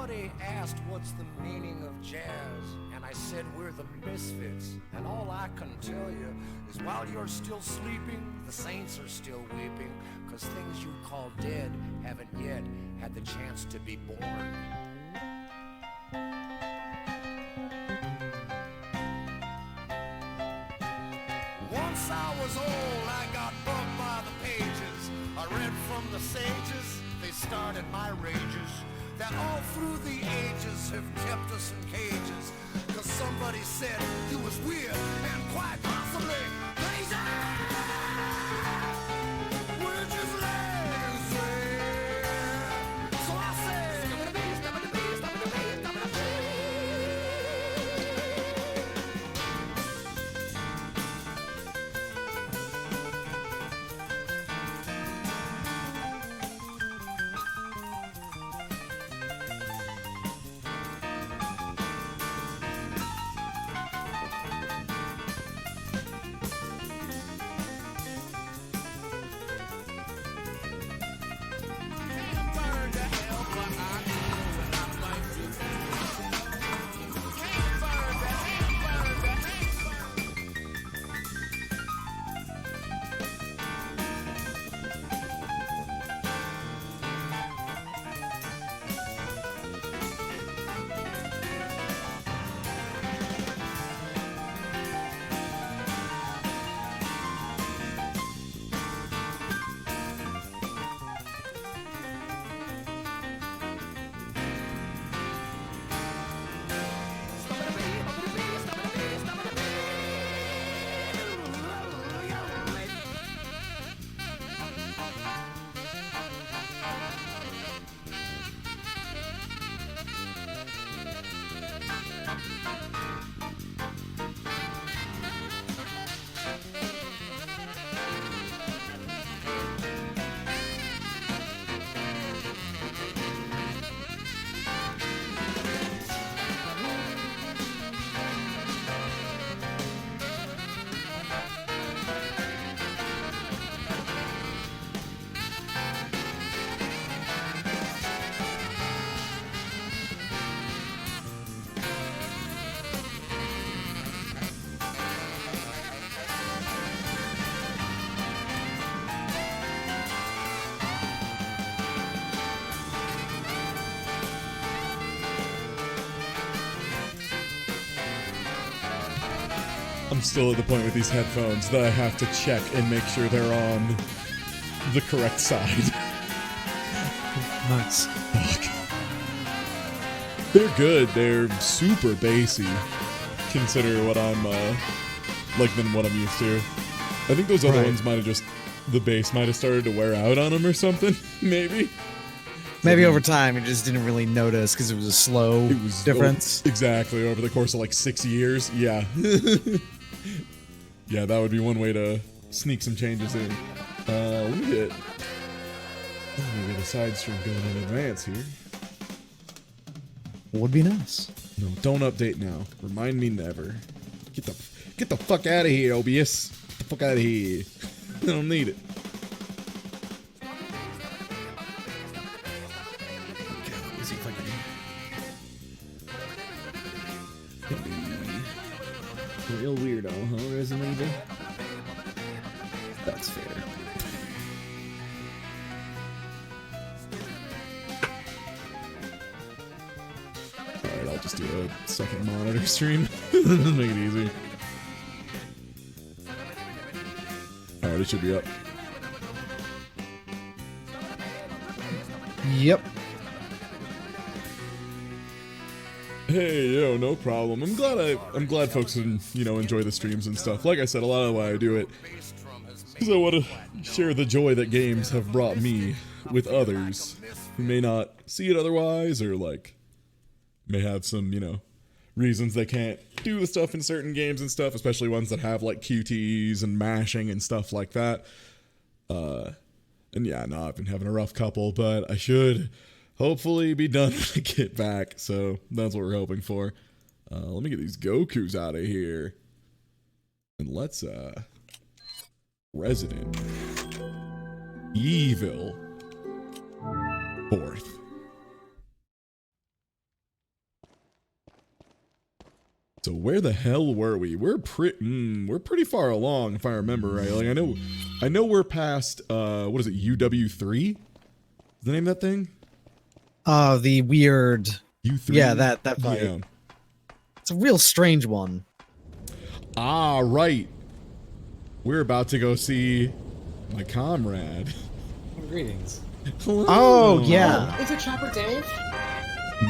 Somebody asked what's the meaning of jazz, and I said we're the misfits. And all I can tell you is while you're still sleeping, the saints are still weeping, 'cause things you call dead haven't yet had the chance to be born. Once I was old, I got bugged by the pages. I read from the sages, they started my rages. That all through the ages have kept us in cages. 'Cause somebody said he was weird and quite possibly crazy. We're just lazy. So I say, stop it, stop it, stop it, stop it, stop it. I'm still at the point with these headphones that I have to check and make sure they're on the correct side. Nice. Fuck. They're good. They're super bassy. Consider what I'm, than what I'm used to. I think those other ones might have just, the bass might have started to wear out on them or something. Maybe. Maybe over time you just didn't really notice because it was a slow difference. Exactly. Over the course of like 6 years. Yeah. Yeah, that would be one way to sneak some changes in. Let me get a side stream going in advance here. Would be nice. No, don't update now. Remind me never. Get the fuck out of here, OBS. Get the fuck out of here. I don't need it. Okay, let me see if I can. Real weirdo, huh, Resident Evil? That's fair. Alright, I'll just do a second monitor stream. Make it easy. Alright, it should be up. Yep. Hey, yo, no problem. I'm glad folks can, enjoy the streams and stuff. Like I said, a lot of why I do it is I want to share the joy that games have brought me with others who may not see it otherwise or, may have some, reasons they can't do the stuff in certain games and stuff, especially ones that have, QTEs and mashing and stuff like that. And yeah, no, I've been having a rough couple, but I should hopefully be done when I get back, so that's what we're hoping for. Let me get these Gokus out of here. And let's, Resident Evil 4th. where the hell were we? We're pretty far along, if I remember right. Like I know we're past what is it, UW3? Is the name of that thing? The weird. U3. Yeah, that fight. Yeah. It's a real strange one. Ah, right. We're about to go see my comrade. Greetings. Hello. Oh yeah. Is it Chopper Dave?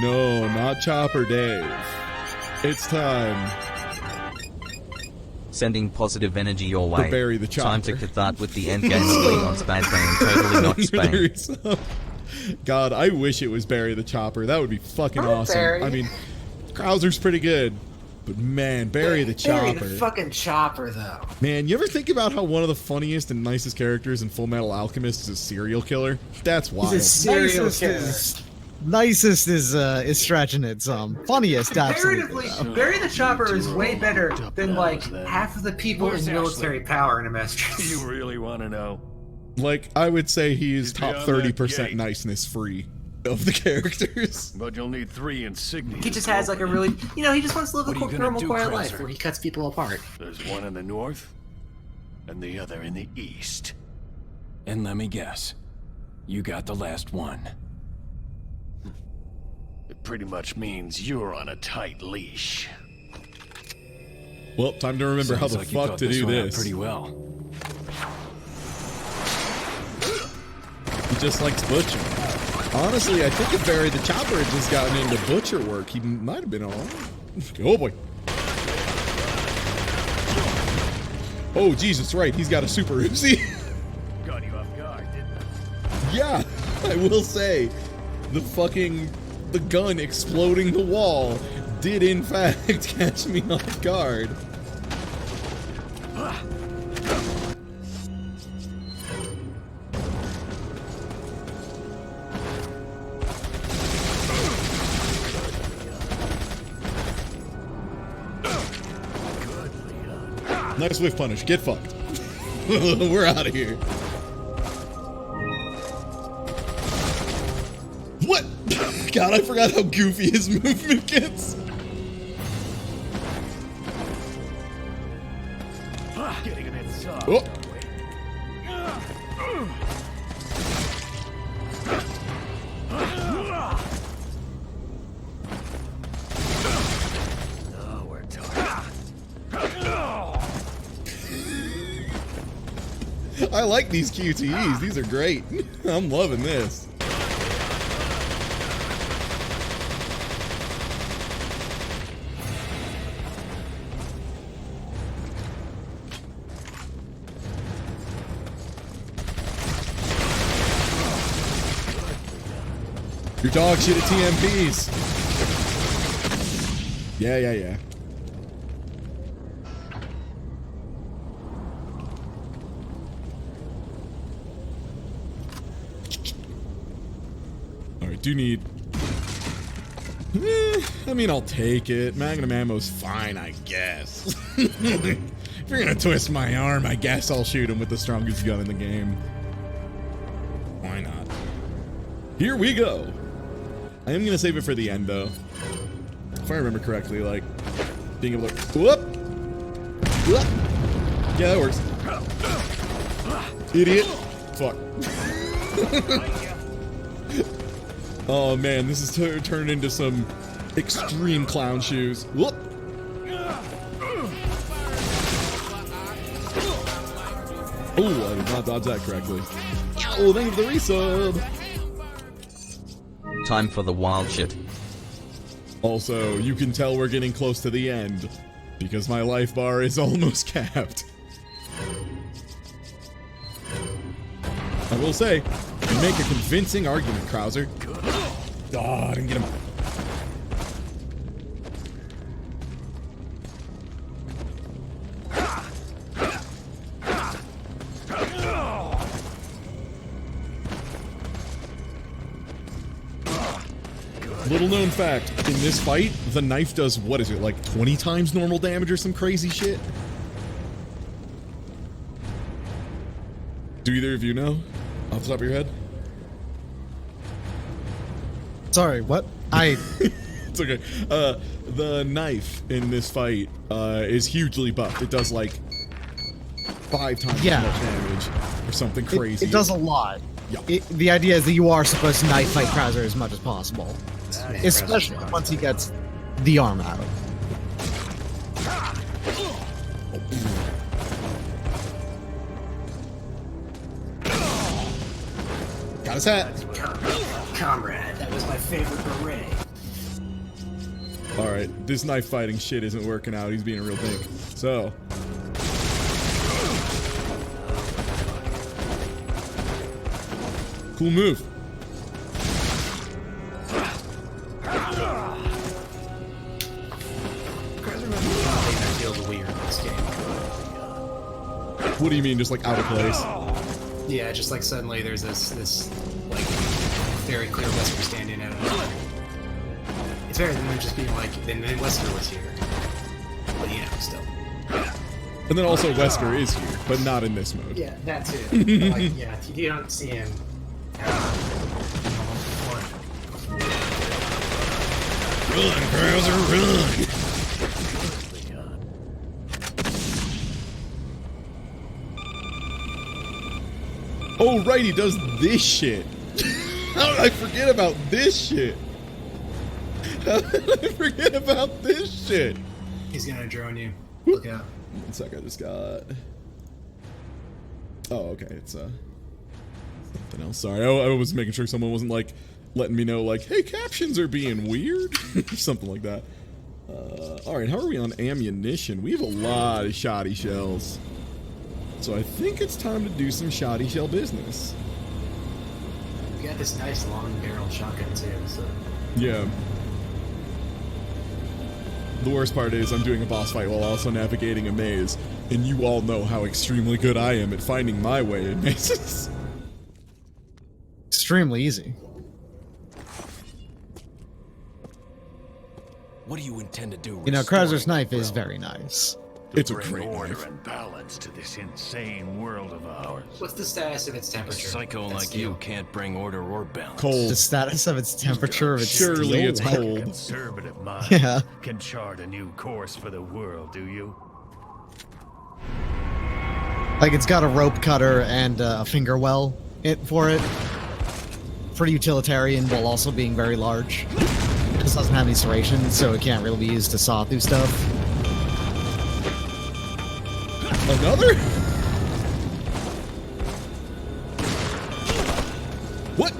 No, not Chopper Dave. It's time Sending positive energy your way. to bury the chopper. Time to cathartic with the endgame of Lean on Spain and totally not Spain. There is some- God, I wish it was Barry the Chopper. That would be fucking awesome. Barry. I mean, Krauser's pretty good, but man, Barry the Barry Chopper. the fucking Chopper, though. Man, you ever think about how one of the funniest and nicest characters in Full Metal Alchemist is a serial killer? That's wild. He's a serial Nicest is stretching it some. Funniest, absolutely. Comparatively, Barry the Chopper is way better than like half of the people in military power in Amestris. You really want to know? Like, I would say he's top beyond that 30% gate. niceness free of the characters. But you'll need 3 insignias. He just has like a really, he just wants to live What are you a gonna normal, do, quiet Krauser? life where he cuts people apart. There's one in the north, and the other in the east. And let me guess, you got the last one. It pretty much means you're on a tight leash. Well, time to remember how Sounds the like you fuck thought to do one out this. pretty well. He just likes butchering. Honestly, I think if Barry the Chopper had just gotten into butcher work, he might have been alright. Oh boy. Oh Jesus, right, he's got a super Uzi. Got you off guard, didn't it? Yeah, I will say, the gun exploding the wall did in fact catch me off guard. Nice whiff punish. Get fucked. We're out of here. What? God, I forgot how goofy his movement gets. Getting a bit soft. Oh. Oh, we're talking. I like these QTEs. These are great. I'm loving this. Your dog shit at TMPs. Yeah. Alright, do need... I mean, I'll take it. Magnum ammo's fine, I guess. If you're gonna twist my arm, I guess I'll shoot him with the strongest gun in the game. Why not? Here we go. I am gonna save it for the end, though. If I remember correctly, like, being able to... Whoop! Whoop! Yeah, that works. Idiot. Fuck. Oh man, this is turned into some extreme clown shoes. Whoop! Oh, I did not dodge that correctly. Oh, thank you for the resub! Time for the wild shit. Also, you can tell we're getting close to the end, because my life bar is almost capped. I will say, you make a convincing argument, Krauser. Oh, I didn't get him. Little known fact, in this fight, the knife does, what is it, like 20 times normal damage or some crazy shit? Do either of you know? Off the top of your head? Sorry, what? It's okay. The knife in this fight is hugely buffed. It does like 5 times as much damage or something crazy. It does a lot. Yeah. The idea is that you are supposed to knife fight Krauser as much as possible, especially once he gets the arm out. Got his hat. Comrade, that was my favorite beret. Alright, this knife fighting shit isn't working out. He's being a real dick. So. Cool move. Feels weird in this game. What do you mean, just like out of place? Yeah, just like suddenly there's this like very clear Wesker standing out of nowhere. It's better than them just being like, then Wesker was here. But you know, still. And then also Wesker is here, but not in this mode. Yeah, that too. Like, yeah, you don't see him. Run, Krauser, run! Oh, right, he does this shit. How did I forget about this shit? How did I forget about this shit? He's gonna drone you. Look out. One sec, I just got... Oh, okay, it's something else. Sorry, I was making sure someone wasn't like letting me know like, hey, captions are being weird. Something like that. Alright, how are we on ammunition? We have a lot of shoddy shells. So I think it's time to do some shoddy shell business. We got this nice long barrel shotgun too, so. Yeah. The worst part is I'm doing a boss fight while also navigating a maze, and you all know how extremely good I am at finding my way in mazes. Extremely easy. What do you intend to do? You know, Krauser's knife is very nice. It's a Bring great order knife. and balance to this insane world of ours. What's the status of its A temperature? psycho That's like steel. you can't bring order or balance. Cold. The status of its temperature of its Surely steel. it's Like a cold. conservative mind Yeah. can chart a new course for the world, do you? Like it's got a rope cutter and a finger well for it. Pretty utilitarian while also being very large. It just doesn't have any serrations, so it can't really be used to saw through stuff. Another? What?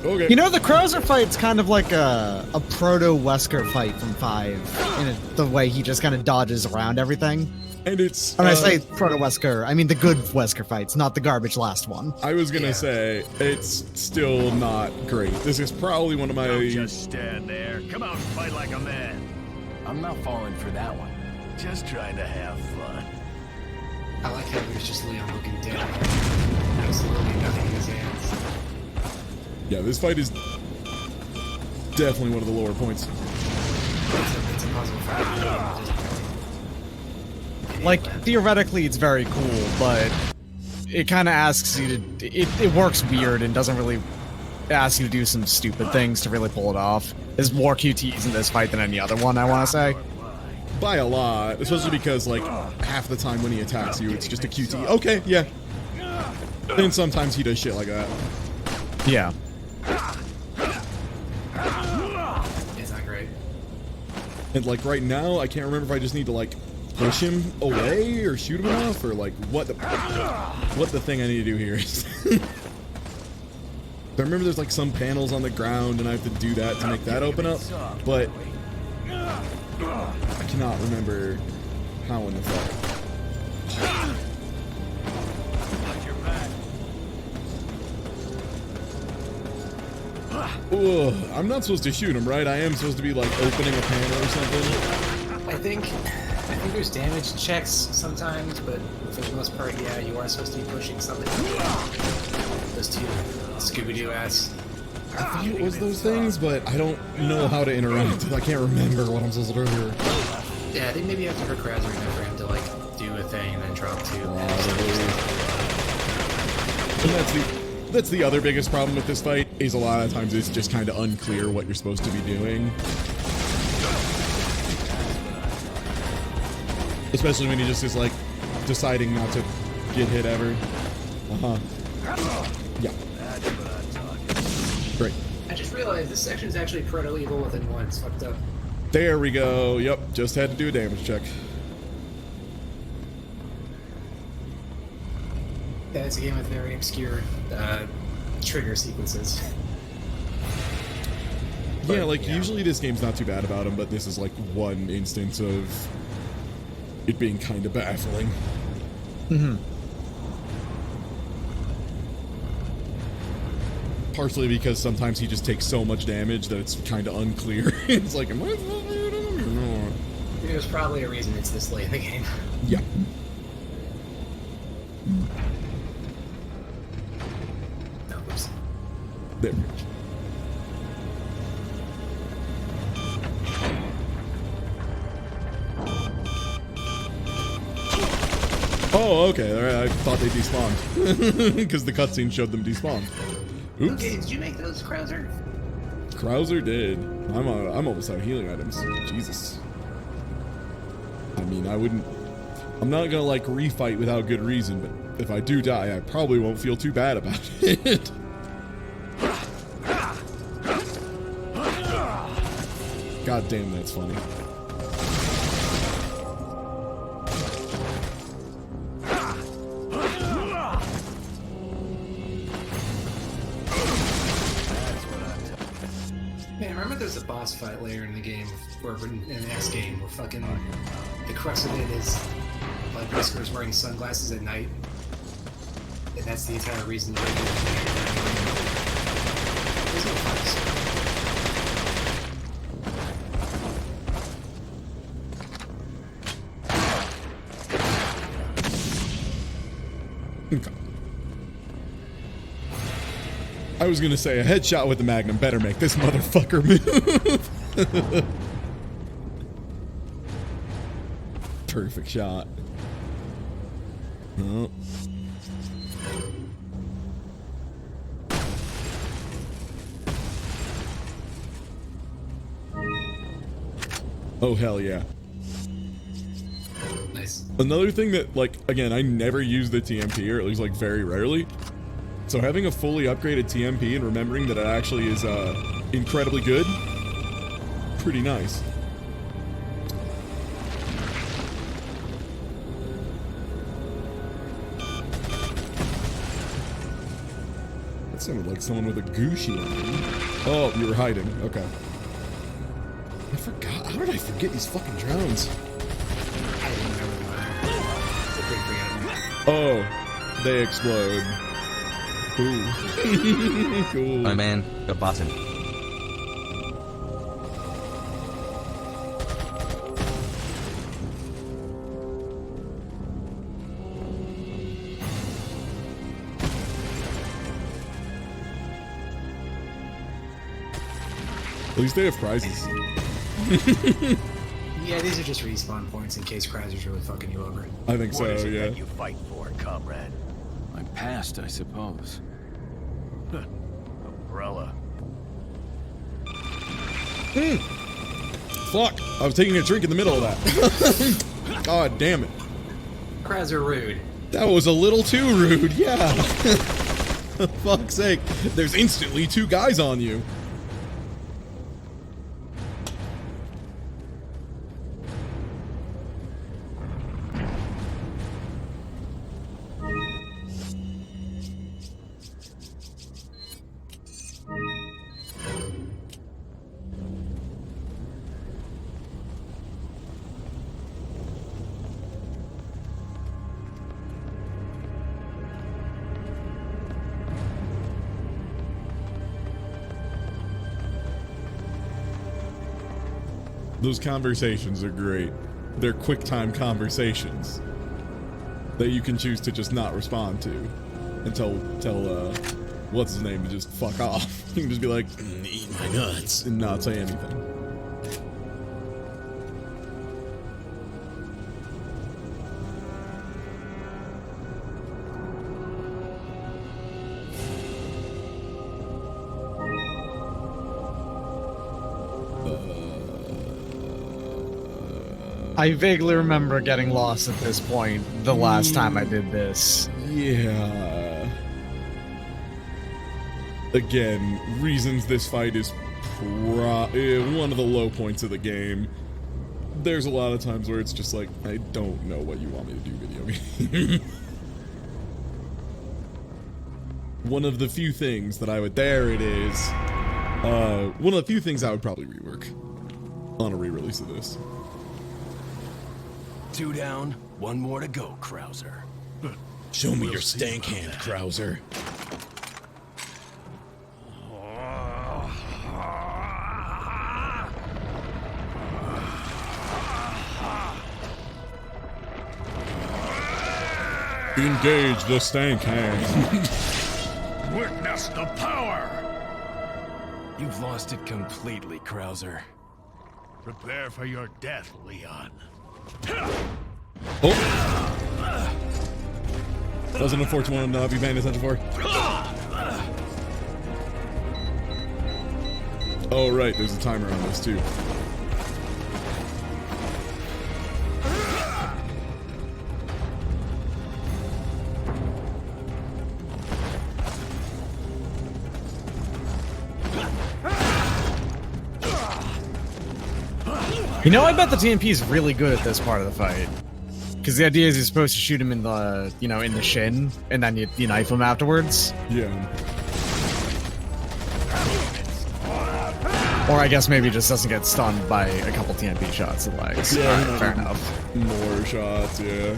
Okay. You know, the Krauser fight's kind of like a proto-Wesker fight from 5, in the way he just kind of dodges around everything. And it's... When I say proto-Wesker, I mean the good Wesker fights, not the garbage last one. I was gonna say, it's still not great. This is probably one of my... Don't just stand there. Come out and fight like a man. I'm not falling for that one. Just trying to have fun. I like how there's just Leon looking dead. Absolutely nothing in his hands. Yeah, this fight is definitely one of the lower points. It's a puzzle fight. Like, theoretically, it's very cool, but it kind of asks you to... It works weird and doesn't really ask you to do some stupid things to really pull it off. There's more QTs in this fight than any other one, I want to say. By a lot, especially because, like, half the time when he attacks you, it's just a QT. Okay, yeah. And sometimes he does shit like that. Yeah. It's not great. And, like, right now, I can't remember if I just need to, like, push him away or shoot him off or, like, what the thing I need to do here is. I remember there's, like, some panels on the ground and I have to do that to make that open up, but I cannot remember how in the fuck. Ugh, I'm not supposed to shoot him, right? I am supposed to be like opening a panel or something. I think there's damage checks sometimes, but for the most part, yeah, you are supposed to be pushing something. Those two Scooby-Doo ass. I thought it was those things, but I don't know how to interact. I can't remember what I'm supposed to do here. Yeah, I think maybe you have to hurt Krauser enough for him to like do do a thing and then drop 2. And that's the other biggest problem with this fight, is a lot of times it's just kind of unclear what you're supposed to be doing. Especially when he just is like deciding not to get hit ever. Yeah. Great. I just realized this section is actually proto evil within 1. It's fucked up. There we go. Yep, just had to do a damage check. Yeah, it's a game with very obscure trigger sequences. Yeah, like usually this game's not too bad about them, but this is like one instance of it being kind of baffling. Partially because sometimes he just takes so much damage that it's kind of unclear. It's like, am I? There's probably a reason it's this late in the game. Yeah. No, oops. There. Oh, okay. All right. I thought they despawned because the cutscene showed them despawned. Oops. Okay, did you make those, Krauser? Krauser did. I'm almost out of healing items. Jesus. I mean, I'm not gonna like refight without good reason, but if I do die, I probably won't feel too bad about it. God damn, that's funny. Man, remember there's a boss fight later in the game, where in the next game, where fucking the crux of it is like Whisker's wearing sunglasses at night, and that's the entire reason. There's no fights. Okay. I was gonna say a headshot with the Magnum better make this motherfucker move. Perfect shot. Oh. Oh hell yeah. Nice. Another thing that, like, again, I never use the TMP, or at least like very rarely. So having a fully upgraded TMP and remembering that it actually is incredibly good, pretty nice. That sounded like someone with a Gucci on. Oh, you were hiding. Okay. I forgot. How did I forget these fucking drones? I didn't remember them. Oh, they explode. Ooh. Cool. Oh man, a button. At least they have prizes. Yeah, these are just respawn points in case Krauser's really fucking you over. I think so, What is it yeah. that you fight for, comrade? My past, I suppose. Umbrella. Fuck! I was taking a drink in the middle of that. God damn it. Krauser rude. That was a little too rude, yeah. Fuck's sake. There's instantly 2 guys on you. Those conversations are great. They're quick time conversations that you can choose to just not respond to and tell what's his name to just fuck off. You can just be like, eat my nuts, and not say anything. I vaguely remember getting lost at this point the last time I did this. Yeah. Again, reasons this fight is one of the low points of the game. There's a lot of times where it's just like, I don't know what you want me to do, video game. One of the few things that I would... There it is. One of the few things I would probably rework on a re-release of this. 2 down, 1 more to go, Krauser. Show me your stank hand, Krauser. Engage the stank hand. Witness the power! You've lost it completely, Krauser. Prepare for your death, Leon. Oh. That was an unfortunate one to be paying attention for. Oh, right, there's a timer on this, too. You know, I bet the TMP is really good at this part of the fight. Because the idea is you're supposed to shoot him in the, you know, in the shin, and then you knife him afterwards. Yeah. Or I guess maybe he just doesn't get stunned by a couple TMP shots in the legs. Yeah, Alright, fair enough. More shots, yeah.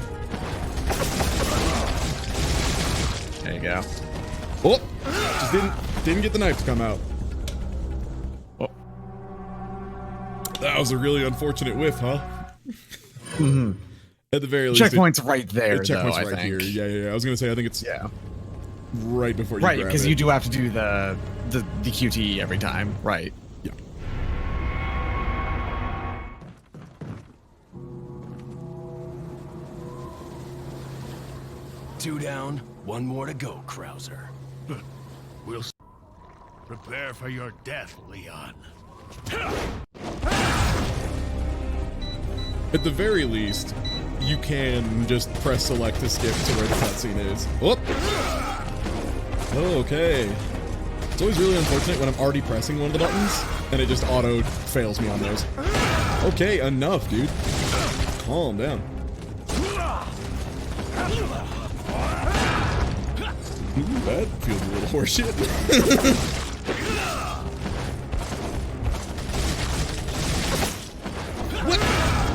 There you go. Oh! Just didn't get the knife to come out. Oh. That was a really unfortunate whiff, huh? Mm-hmm. At the very least, Checkpoint's right there, checkpoint's though, I right think. here. Yeah. I was gonna say, I think it's right before you Right, grab because it. you do have to do the QTE every time. Right. Yeah. Two down, 1 more to go, Krauser. We'll prepare for your death, Leon. At the very least, you can just press select to skip to where the cutscene is. Whoop! Okay. It's always really unfortunate when I'm already pressing one of the buttons, and it just auto fails me on those. Okay, enough, dude. Calm down. Ooh, that feels a little horseshit.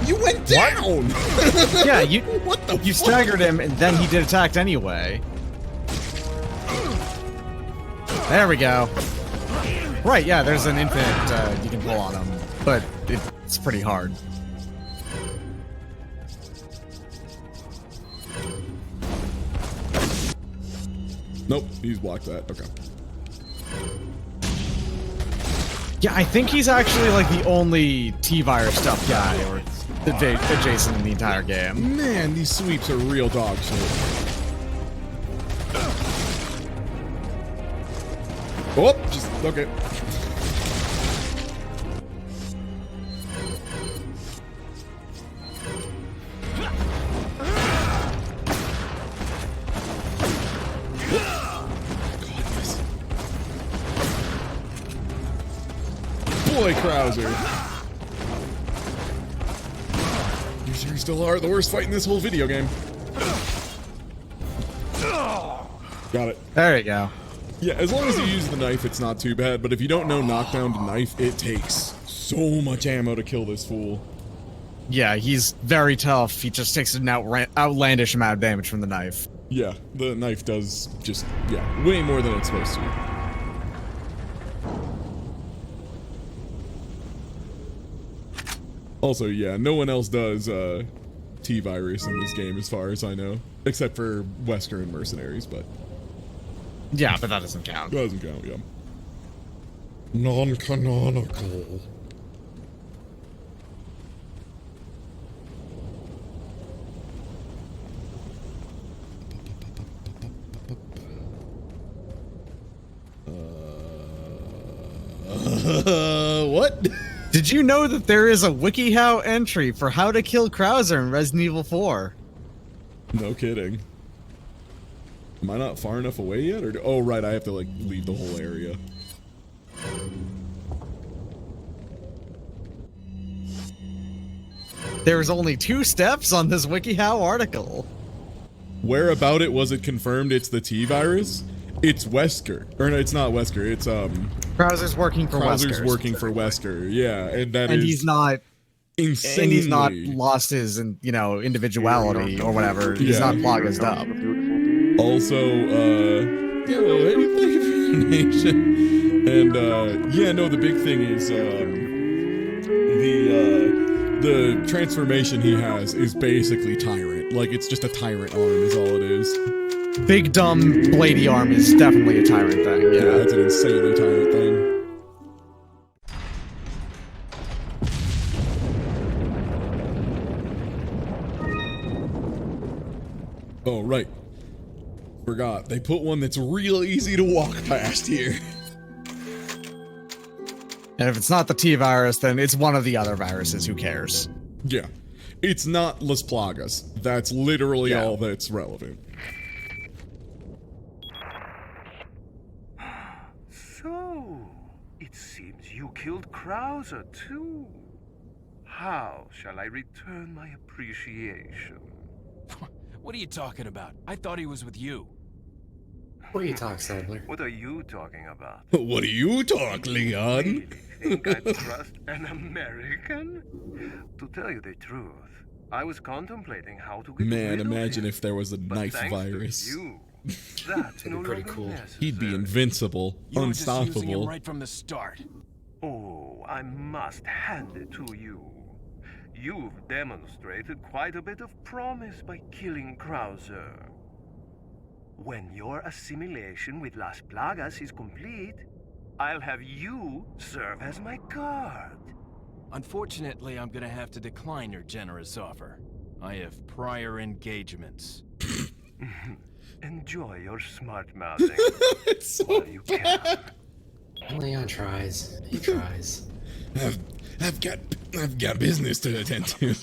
You went down! Yeah, you What the you fuck? staggered him, and then he did attack anyway. There we go. Right, yeah, there's an infinite you can pull on him, but it's pretty hard. Nope, he's blocked that. Okay. Yeah, I think he's actually like the only T-virus stuff guy or adjacent in the entire game. Man, these sweeps are real dog shit. Oh, just okay. Boy, Krauser. You sure still are the worst fight in this whole video game. Got it. There you go. Yeah, as long as you use the knife, it's not too bad, but if you don't know knockdown to knife, it takes so much ammo to kill this fool. Yeah, he's very tough. He just takes an outlandish amount of damage from the knife. Yeah, the knife does just, yeah, way more than it's supposed to. Also, yeah, no one else does T-Virus in this game as far as I know. Except for Wesker and Mercenaries, but... Yeah, but that doesn't count. Doesn't count, yeah. Non-canonical. What? Did you know that there is a WikiHow entry for how to kill Krauser in Resident Evil 4? No kidding. Am I not far enough away yet? Or oh, right, I have to, like, leave the whole area. There's only 2 steps on this WikiHow article. Where about it was it confirmed it's the T virus? It's Wesker. Or no, it's not Wesker. It's, Krauser's working for Krauser's Wesker. working for Wesker. Yeah, and that And is he's not... insanely... And he's not lost his, individuality or whatever. He's Yeah. not Plaga's up. Also, yeah, well, hey, thank you for the donation. And, yeah, no, the big thing is, the transformation he has is basically Tyrant. Like, it's just a Tyrant arm is all it is. Big dumb bladey arm is definitely a Tyrant thing. Yeah, Yeah. that's an insanely Tyrant thing. Oh, right. Forgot. They put one that's real easy to walk past here. And if it's not the T virus, then it's one of the other viruses. Who cares? Yeah. It's not Las Plagas. That's literally all that's relevant. So, it seems you killed Krauser too. How shall I return my appreciation? What are you talking about? I thought he was with you. What are you talking, Sadler? What are you talking about? What do you talk, Leon? Really think I trust an American? To tell you the truth, I was contemplating how to get Man, rid of imagine him. if there was a But knife thanks to virus. you, that's no pretty longer cool. necessary. He'd be invincible, You were just using him unstoppable. right from the start. Oh, I must hand it to you. You've demonstrated quite a bit of promise by killing Krauser. When your assimilation with Las Plagas is complete, I'll have you serve as my guard. Unfortunately, I'm gonna have to decline your generous offer. I have prior engagements. Enjoy your smart mouthing It's so while you can. Leon tries. He tries. I've got business to attend to.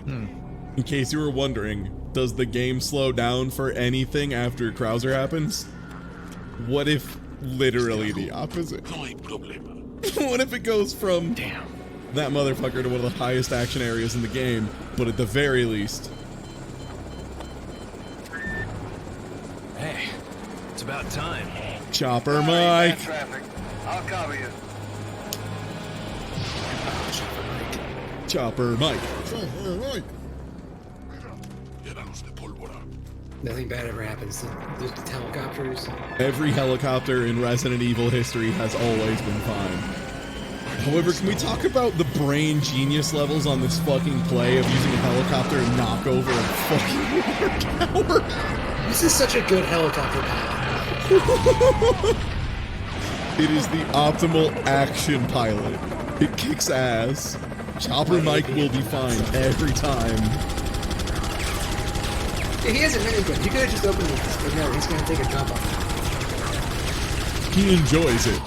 In case you were wondering, does the game slow down for anything after Krauser happens? What if literally the opposite? What if it goes from that motherfucker to one of the highest action areas in the game, but at the very least... Hey, it's about time. Chopper Mike! Traffic. I'll cover you. Chopper Mike! Nothing bad ever happens to the helicopters. Every helicopter in Resident Evil history has always been fine. However, can we talk about the brain genius levels on this fucking play of using a helicopter to knock over a fucking water tower? This is such a good helicopter pilot. It is the optimal action pilot. It kicks ass. Chopper Mike will be fine every time. Yeah, he hasn't meant anything. You could have just opened this, but no, he's gonna take a jump off. He enjoys it.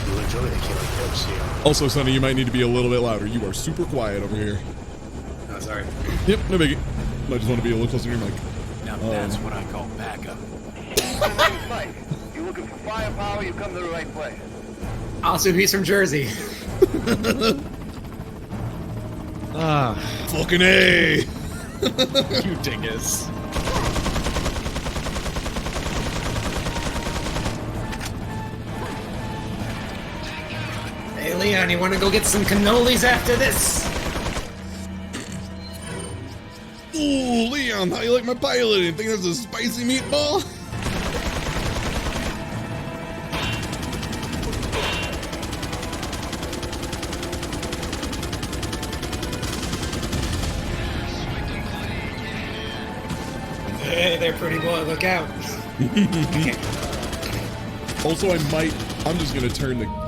You enjoy the killing, Lucio. Also, Sonny, you might need to be a little bit louder. You are super quiet over here. Oh, sorry. Yep, no biggie. Might just want to be a little closer to your mic. Now that's what I call backup. My name's Mike. You looking for firepower, you come to the right place. Also, he's from Jersey. Fucking A! You dingus. Hey, Leon, you want to go get some cannolis after this? Ooh, Leon, how you like my piloting? Think that's a spicy meatball? Hey there, pretty boy, look out. Also, I'm just gonna turn the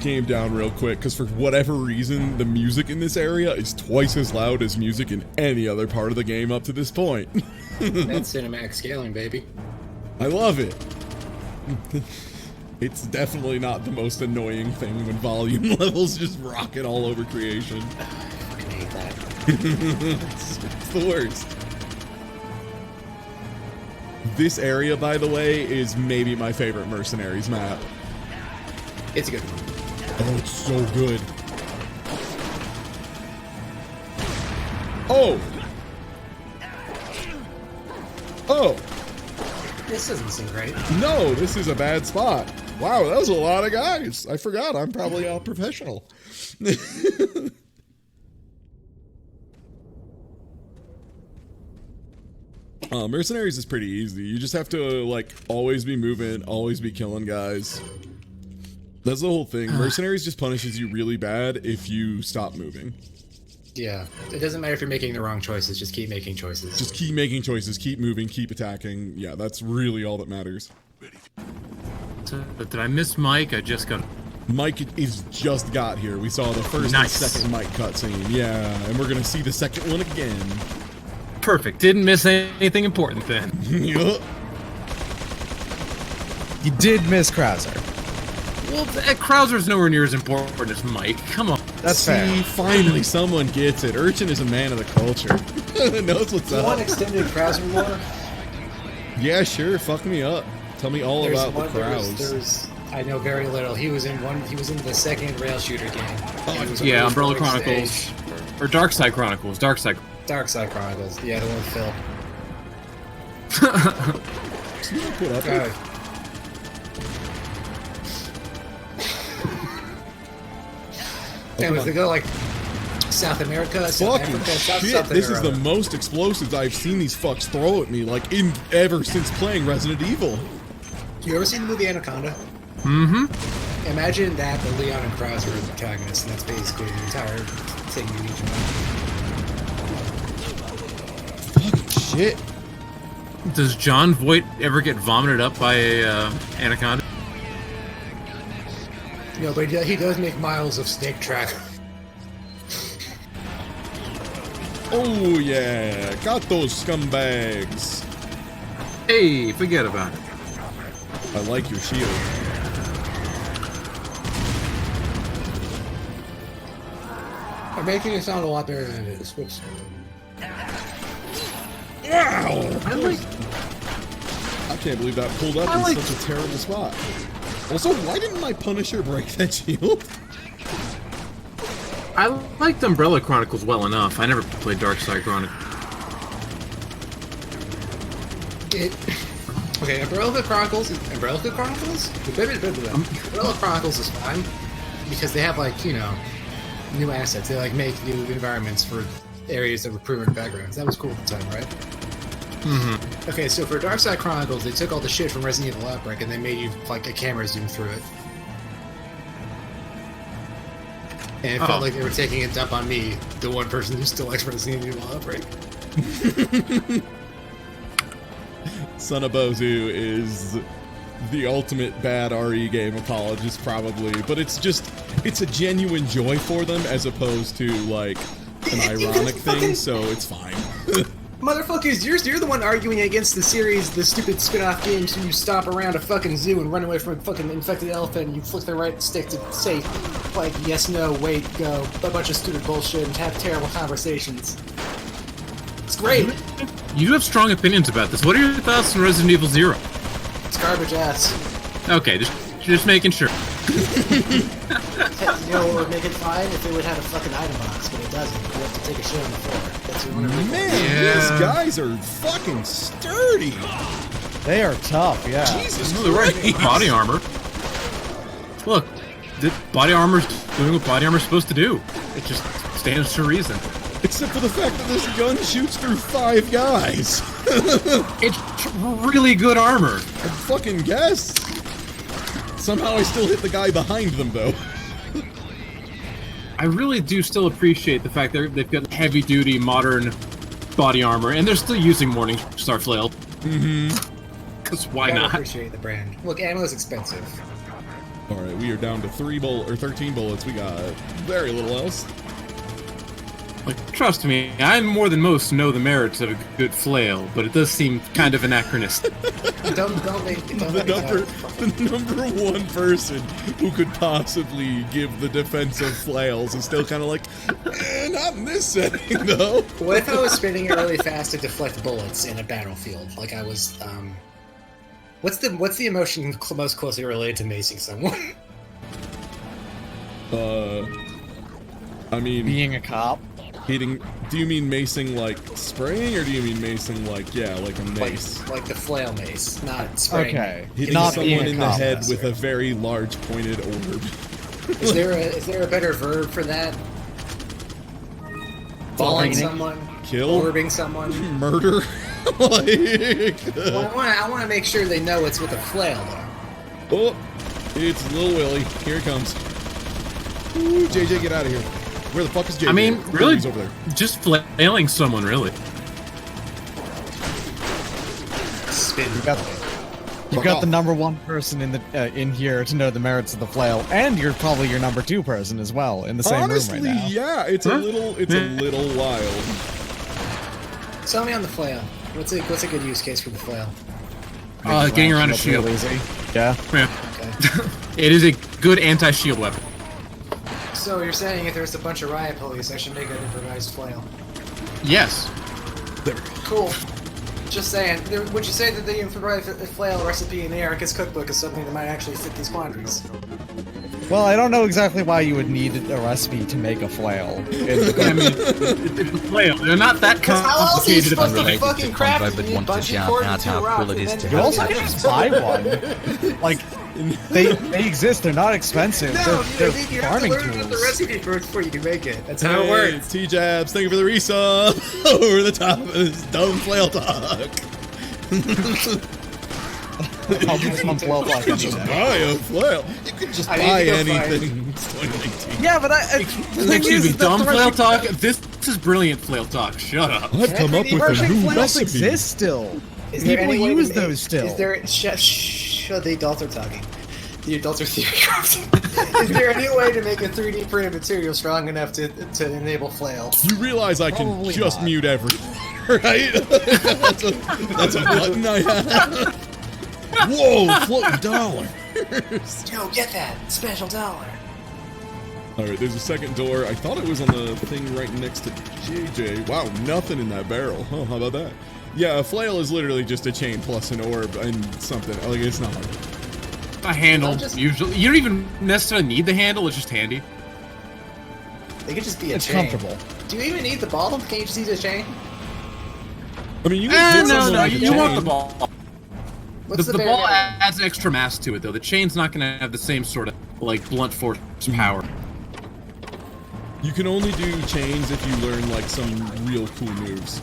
game down real quick, because for whatever reason, the music in this area is twice as loud as music in any other part of the game up to this point. That's cinematic scaling, baby. I love it. It's definitely not the most annoying thing when volume levels just rocket all over creation. I fucking hate that. It's the worst. This area, by the way, is maybe my favorite Mercenaries map. It's a good one. Oh, it's so good. Oh! Oh! This doesn't seem great. No, this is a bad spot. Wow, that was a lot of guys. I forgot, I'm probably a professional. Mercenaries is pretty easy. You just have to, like, always be moving, always be killing guys. That's the whole thing. Mercenaries just punishes you really bad if you stop moving. Yeah. It doesn't matter if you're making the wrong choices, just keep making choices. Just keep making choices, keep moving, keep attacking. Yeah, that's really all that matters. But did I miss Mike? I just got... Mike is just got here. We saw the first and second Mike cutscene. Yeah, and we're gonna see the second one again. Perfect. Didn't miss anything important then. Yup. You did miss Krauser. Well, Krauser's nowhere near as important as Mike. Come on. That's fair. Finally someone gets it. Urchin is a man of the culture. Knows what's You up. want extended Krauser lore? Yeah, sure. Fuck me up. Tell me all about the Kraus. I know very little. He was in the second rail shooter game. Yeah, Umbrella Chronicles. Or Darkside Chronicles. Darkside Chronicles. Yeah, the one with Phil. Put up with. And if they go like South America, South Fucking Africa, shit, something this or is the other. most explosives I've seen these fucks throw at me, like, ever since playing Resident Evil. You ever seen the movie Anaconda? Mm-hmm. Imagine that, but Leon and Krauser are the protagonists, and that's basically the entire thing you need to know. Fucking shit. Does John Voight ever get vomited up by Anaconda? No, but he does make miles of snake track. Oh yeah, got those scumbags. Hey, forget about it. I like your shield. I'm making it sound a lot better than it is. Whoops. Wow! I can't believe that pulled up in such a terrible spot. Also, why didn't my Punisher break that shield? I liked Umbrella Chronicles well enough. I never played Darkside Chronicles. Okay, Umbrella Chronicles? Umbrella Chronicles is fine because they have, like, you know, new assets. They, like, make new environments for areas that were proven backgrounds. That was cool at the time, right? Mm-hmm. Okay, so for Darkside Chronicles, they took all the shit from Resident Evil Outbreak and they made you, like, a camera zoom through it. And it felt like they were taking a dump on me, the one person who still likes Resident Evil Outbreak. Son of Bozu is the ultimate bad RE game apologist, probably, but it's a genuine joy for them as opposed to, like, an ironic thing, so it's fine. Motherfuckers, you're the one arguing against the series, the stupid spin-off games where you stomp around a fucking zoo and run away from a fucking infected elephant and you flick the right stick to say, like, yes, no, wait, go, a bunch of stupid bullshit and have terrible conversations. It's great. You do have strong opinions about this. What are your thoughts on Resident Evil 0? It's garbage ass. Okay, just making sure. You know what would make it fine? If it would have a fucking item box, but it doesn't. You have to take a shit on the floor. That's your only Man, Yeah. these guys are fucking sturdy. They are tough, yeah. Jesus No, they're right. Christ. Body armor. Look, the body armor's doing what body armor's supposed to do. It just stands to reason. Except for the fact that this gun shoots through 5 guys. It's really good armor. I fucking guess. Somehow I still hit the guy behind them, though. I really do still appreciate the fact that they've got heavy-duty, modern body armor, and they're still using Morningstar Flail. Mm-hmm. Because why I not? appreciate the brand. Look, ammo is expensive. Alright, we are down to 13 bullets. We got very little else. Like, trust me, I more than most know the merits of a good flail, but it does seem kind of anachronistic. Don't The number one person who could possibly give the defensive flails is still kind of like, not in this setting, though. What if I was spinning it really fast to deflect bullets in a battlefield? Like I was, what's the emotion most closely related to macing someone? I mean... Being a cop? Hitting... Do you mean macing like spraying, or do you mean macing like, yeah, like a mace? Like the flail mace, not spraying. Okay. Hitting Not someone being a in the cop. head with a very large pointed orb. Is there a better verb for that? Balling someone? Kill? Orbing someone? Murder? Like... Well, I want to make sure they know it's with a flail, though. Oh, it's Lil Willie. Here he comes. Ooh, JJ, get out of here. Where the fuck is JJ? I mean, really, He's over there. just flailing someone, really. Spin. You got the number one person in the in here to know the merits of the flail, and you're probably your number two person as well in the same Honestly, room right now. yeah, it's a little wild. Tell me on the flail. What's a good use case for the flail? Getting around a That's real shield. easy. Yeah. Yeah. Okay. It is a good anti-shield weapon. So you're saying if there's a bunch of riot police, I should make an improvised flail? Yes. Cool. Just saying. Would you say that the improvised flail recipe in Erica's cookbook is something that might actually fit these quandaries? Well, I don't know exactly why you would need a recipe to make a flail. I mean, it's a flail. They're not that How else are you complicated. supposed to Unrelated fucking to craft combo, it? but You want to bungee shout cord out into a how rock cool it and is then to You have also such can a just buy one. Like, they exist. They're not expensive. No, they're you have to farming learn about the tools. recipe first before you can make it. That's how it Hey, works. T-Jabs, thank you for the resub. Over the top of this dumb flail talk. I'll do some flail talk You can just anyway. buy a flail. You can just I need buy to go anything. It's 2019. Yeah, but the thing Excuse me, is, dumb the flail talk? This is brilliant flail talk. Shut up. I've come up with a Rushing new flails recipe. exist still. Is there People any way to use make- those still. Is there? The adults are talking. The adults are theory crafting. Is there any way to make a 3D printed material strong enough to enable flail? You realize I can Probably just not. mute everything, right? that's a button I have. Whoa, floating dollar. Yo, get that special dollar. Alright, there's a second door. I thought it was on the thing right next to JJ. Wow, nothing in that barrel. Huh, how about that? Yeah, a flail is literally just a chain plus an orb and something. Like, it's not hard. A handle, Just- usually. You don't even necessarily need the handle, it's just handy. It could just be a It's chain. comfortable. Do you even need the ball? Can you just use a chain? I mean, you can hit someone No, with a you want the chain. ball. What's The bare ball minimum? adds extra mass to it, though. The chain's not going to have the same sort of, like, blunt force power. You can only do chains if you learn, like, some real cool moves.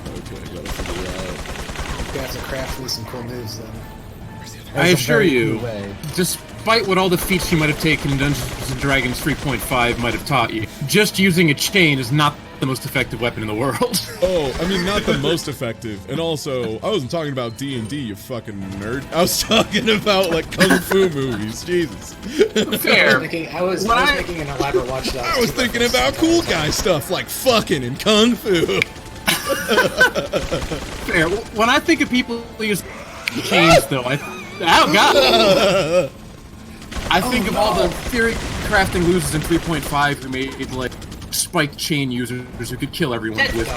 Okay, I gotta figure out. You have to craft me some cool moves then. I That's a assure very you, cool way. despite what all the feats you might have taken in Dungeons & Dragons 3.5 might have taught you, just using a chain is not the most effective weapon in the world. Oh, I mean, not the most effective. And also, I wasn't talking about D&D, you fucking nerd. I was talking about, like, kung fu movies. Jesus. Fair. I was making an elaborate watch dog. I was thinking about cool guy stuff like fucking and kung fu. Fair. When I think of people who use chains, though, oh god! I think of all the theory crafting losers in 3.5 who made like spiked chain users who could kill everyone with.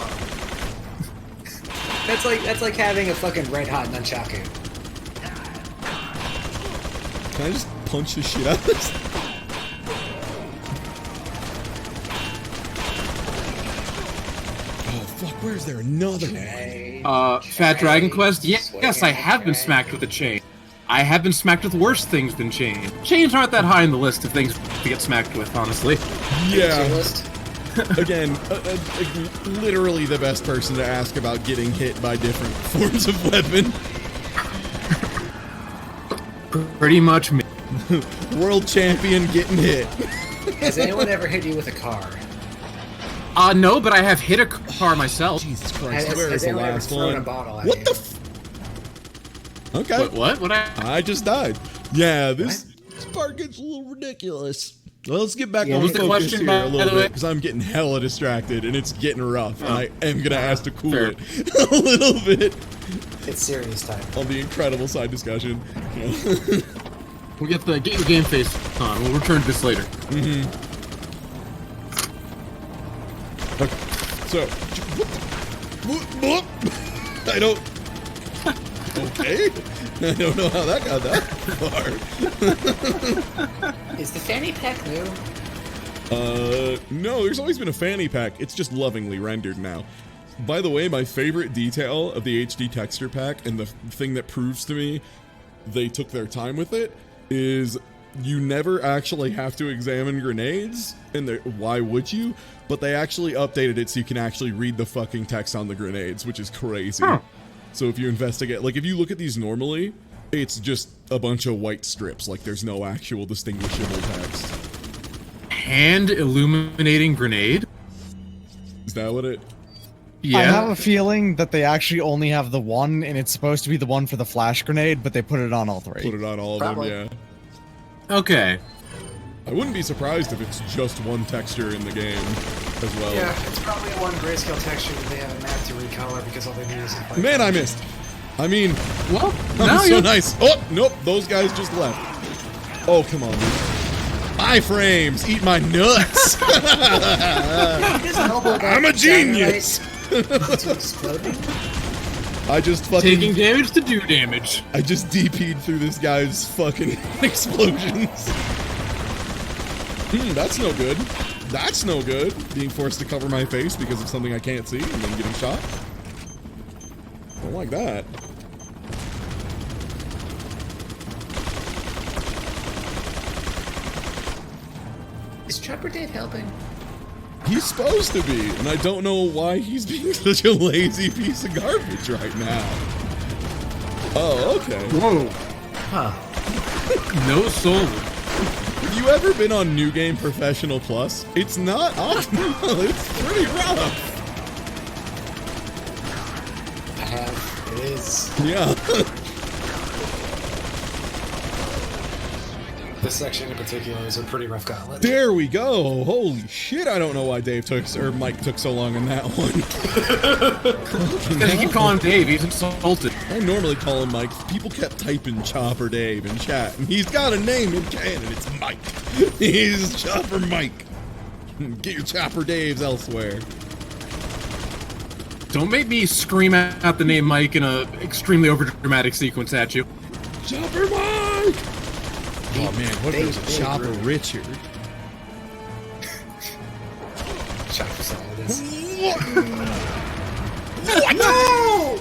That's like having a fucking red hot nunchaku. Can I just punch the shit out of this? Oh fuck, where's there another one? Fat Dragon Quest? Yes, I have been smacked with a chain. I have been smacked with worse things than chain. Chains aren't that high in the list of things to get smacked with, honestly. Yeah. List. Again, literally the best person to ask about getting hit by different forms of weapon. Pretty much me. World champion getting hit. Has anyone ever hit you with a car? No, but I have hit a car myself. Jesus Christ, Has where is the anyone ever last thrown a one? bottle at What you? the Okay. What? I just died. Yeah, this part gets a little ridiculous. Well, let's get back What on was the focus question, here by a the little way? bit, because I'm getting hella distracted, and it's getting rough, and I am gonna ask to cool fair. it a little bit It's serious time. on the incredible side discussion. We'll get your game face on. We'll return to this later. Okay, so I don't. Okay, I don't know how that got that far. Is the fanny pack new? No, there's always been a fanny pack. It's just lovingly rendered now. By the way, my favorite detail of the HD texture pack, and the thing that proves to me they took their time with it, is you never actually have to examine grenades, and why would you? But they actually updated it so you can actually read the fucking text on the grenades, which is crazy. So if you investigate, like if you look at these normally, it's just a bunch of white strips, like there's no actual distinguishable text. Hand illuminating grenade? Is that what it? Yeah. I have a feeling that they actually only have the one, and it's supposed to be the one for the flash grenade, but they put it on all three. Put it on all of Probably. them, yeah. Okay. I wouldn't be surprised if it's just one texture in the game as well. Yeah, it's probably one grayscale texture that they haven't mapped to recolor because all they need is a Man, I missed. I mean, Well, I'm now so you nice. Oh, nope, those guys just left. Oh, come on, dude. Iframes, eat my nuts. I'm a genius. I just fucking taking damage to do damage. I just DP'd through this guy's fucking explosions. That's no good. That's no good. Being forced to cover my face because of something I can't see and then getting shot. Don't like that. Is Trapper Dave helping? He's supposed to be, and I don't know why he's being such a lazy piece of garbage right now. Oh, okay. Whoa. Huh. No soul. Have you ever been on New Game Professional Plus? It's not optimal. It's pretty rough. I have. It is. Yeah. This section in particular is a pretty rough gauntlet. There we go. Holy shit, I don't know why Mike took so long in that one. Because you keep calling him Dave, he's insulted. I normally call him Mike. People kept typing Chopper Dave in chat, and he's got a name in canon. It's Mike. He's Chopper Mike. Get your Chopper Daves elsewhere. Don't make me scream out the name Mike in a extremely overdramatic sequence at you. Chopper Mike! Oh man, what if there's a Chopper Richard? Chopper solid is. No!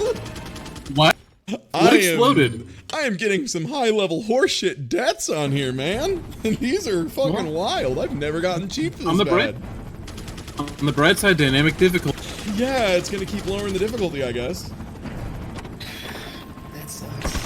What? What exploded? I am getting some high-level horseshit deaths on here, man. And these are fucking wild. I've never gotten cheap this On the bad. On the bright side, dynamic difficulty. Yeah, it's gonna keep lowering the difficulty, I guess. That sucks.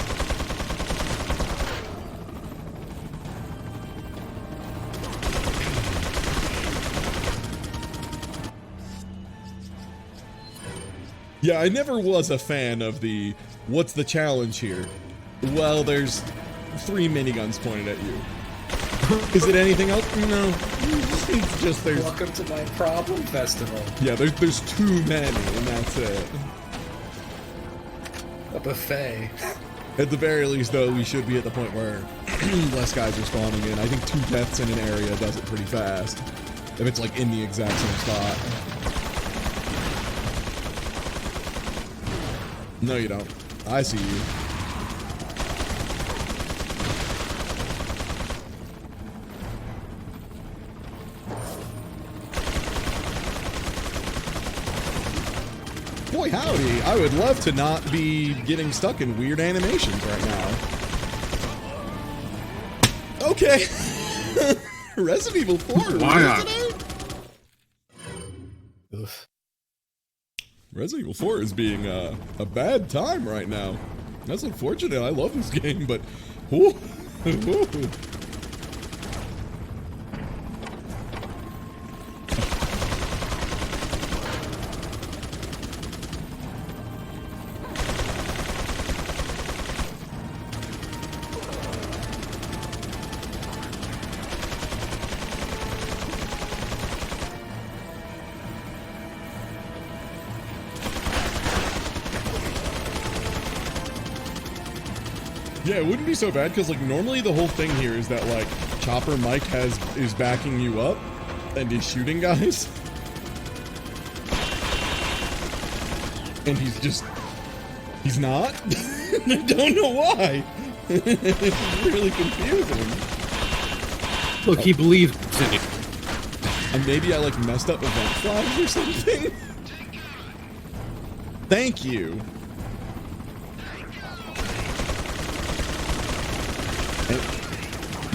Yeah, I never was a fan of the, what's the challenge here? Well, there's 3 miniguns pointed at you. Is it anything else? No. It's just there's... Welcome to my problem festival. Yeah, there's too many, and that's it. A buffet. At the very least, though, we should be at the point where less guys are spawning in. I think 2 deaths in an area does it pretty fast. If it's, like, in the exact same spot. No, you don't. I see you. Boy, howdy. I would love to not be getting stuck in weird animations right now. Okay. Resident Evil 4. Why not? Oof. Resident Evil 4 is being a bad time right now. That's unfortunate. I love this game, but... Ooh. Ooh. Yeah, it wouldn't be so bad because like normally the whole thing here is that like Chopper Mike is backing you up and he's shooting guys. And he's not. I don't know why. It's really confusing. Look, he believes in you. And maybe I like messed up event flags or something. Thank you.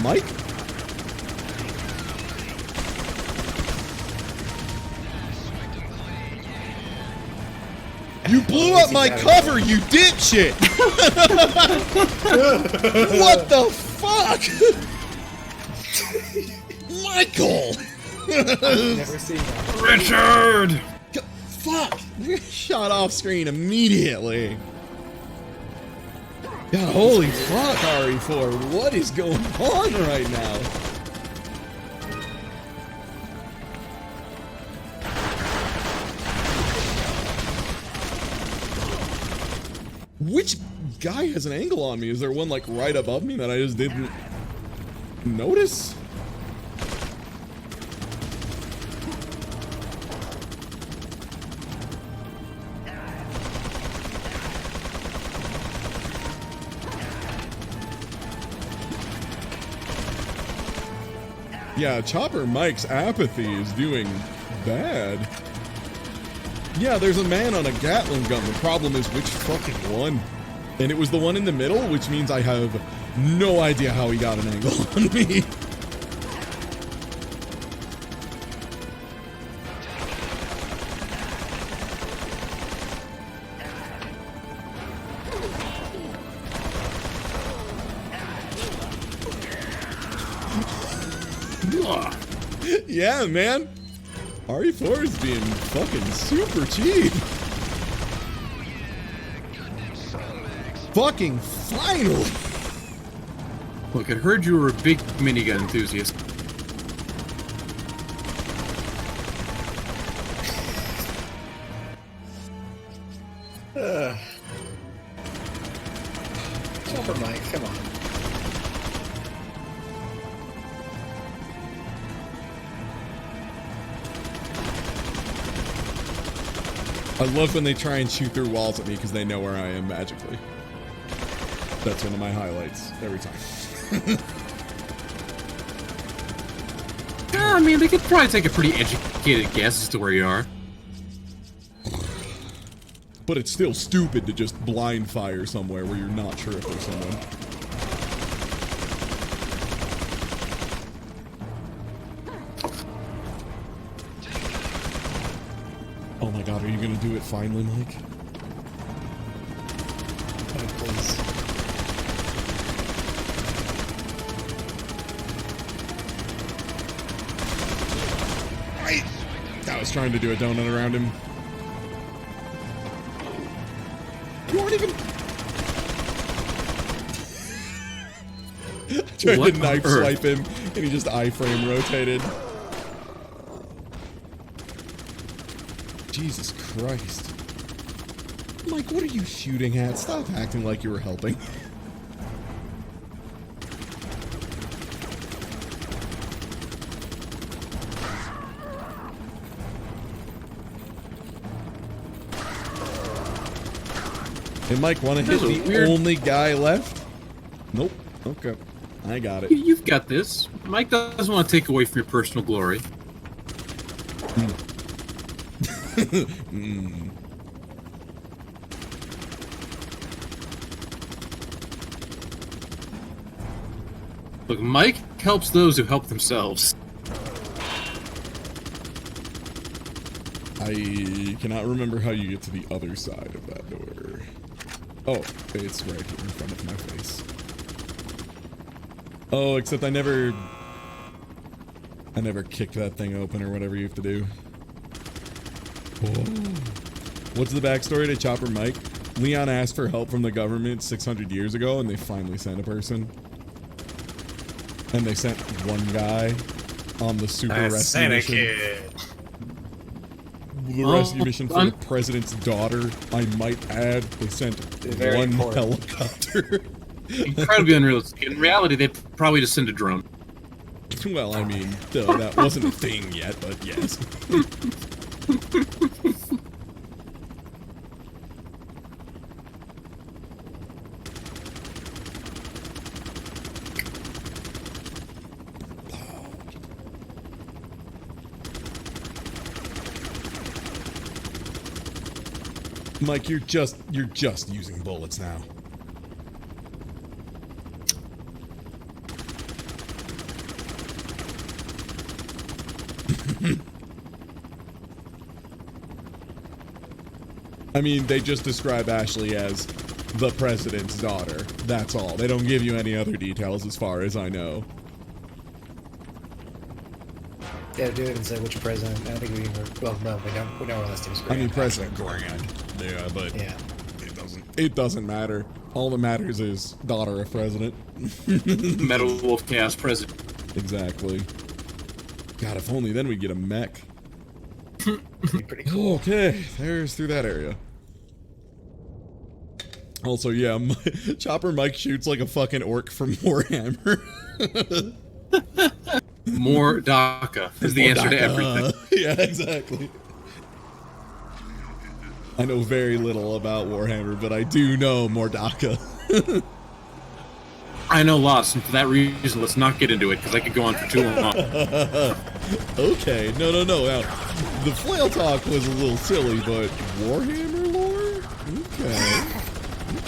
Mike? You blew up my cover, you dipshit! What the fuck? Michael! I've never seen that. Richard! Fuck! Shot off screen immediately. God, holy fuck, RE4. What is going on right now? Which guy has an angle on me? Is there one like right above me that I just didn't notice? Yeah, Chopper Mike's apathy is doing bad. Yeah, there's a man on a Gatling gun. The problem is which fucking one? And it was the one in the middle, which means I have no idea how he got an angle on me. Yeah, man. RE4 is being fucking super cheap. Fucking finally. Look, I heard you were a big minigun enthusiast. Chopper Mike, come on. I love when they try and shoot through walls at me because they know where I am magically. That's one of my highlights every time. Yeah, I mean, they could probably take a pretty educated guess as to where you are. But it's still stupid to just blind fire somewhere where you're not sure if there's someone. Oh my god, are you gonna do it finally, Mike? Oh, please. I was trying to do a donut around him. You weren't even... I tried to knife swipe him, and he just iframe rotated. Jesus Christ. Mike, what are you shooting at? Stop acting like you were helping. Hey, Mike, want to hit the only guy left? Nope. Okay. I got it. You've got this. Mike doesn't want to take away from your personal glory. Look, Mike helps those who help themselves. I cannot remember how you get to the other side of that door. Oh, it's right here in front of my face. Oh, except I never kicked that thing open or whatever you have to do. Oh. What's the backstory to Chopper Mike? Leon asked for help from the government 600 years ago, and they finally sent a person. And they sent one guy on the super rescue mission. The rescue mission for the president's daughter, I might add. They sent one helicopter. Incredibly unrealistic. In reality, they'd probably just send a drone. Well, I mean, that wasn't a thing yet, but yes. Mike, you're just using bullets now. I mean, they just describe Ashley as the president's daughter. That's all. They don't give you any other details as far as I know. Yeah, do it and say which president. I don't think we even. Well, no, we don't. We don't list him as I mean, President. President Grand. Yeah, but Yeah. it doesn't matter. All that matters is daughter of president. Metal Wolf Chaos President. Exactly. God, if only then we'd get a mech. Pretty cool. Okay, there's through that area. Also, yeah, Chopper Mike shoots like a fucking orc from Warhammer. More DACA is the answer to everything. Yeah, exactly. I know very little about Warhammer, but I do know Mordaka. I know lots, and for that reason, let's not get into it, because I could go on for too long. Okay, no. Now, the flail talk was a little silly, but Warhammer lore? Okay.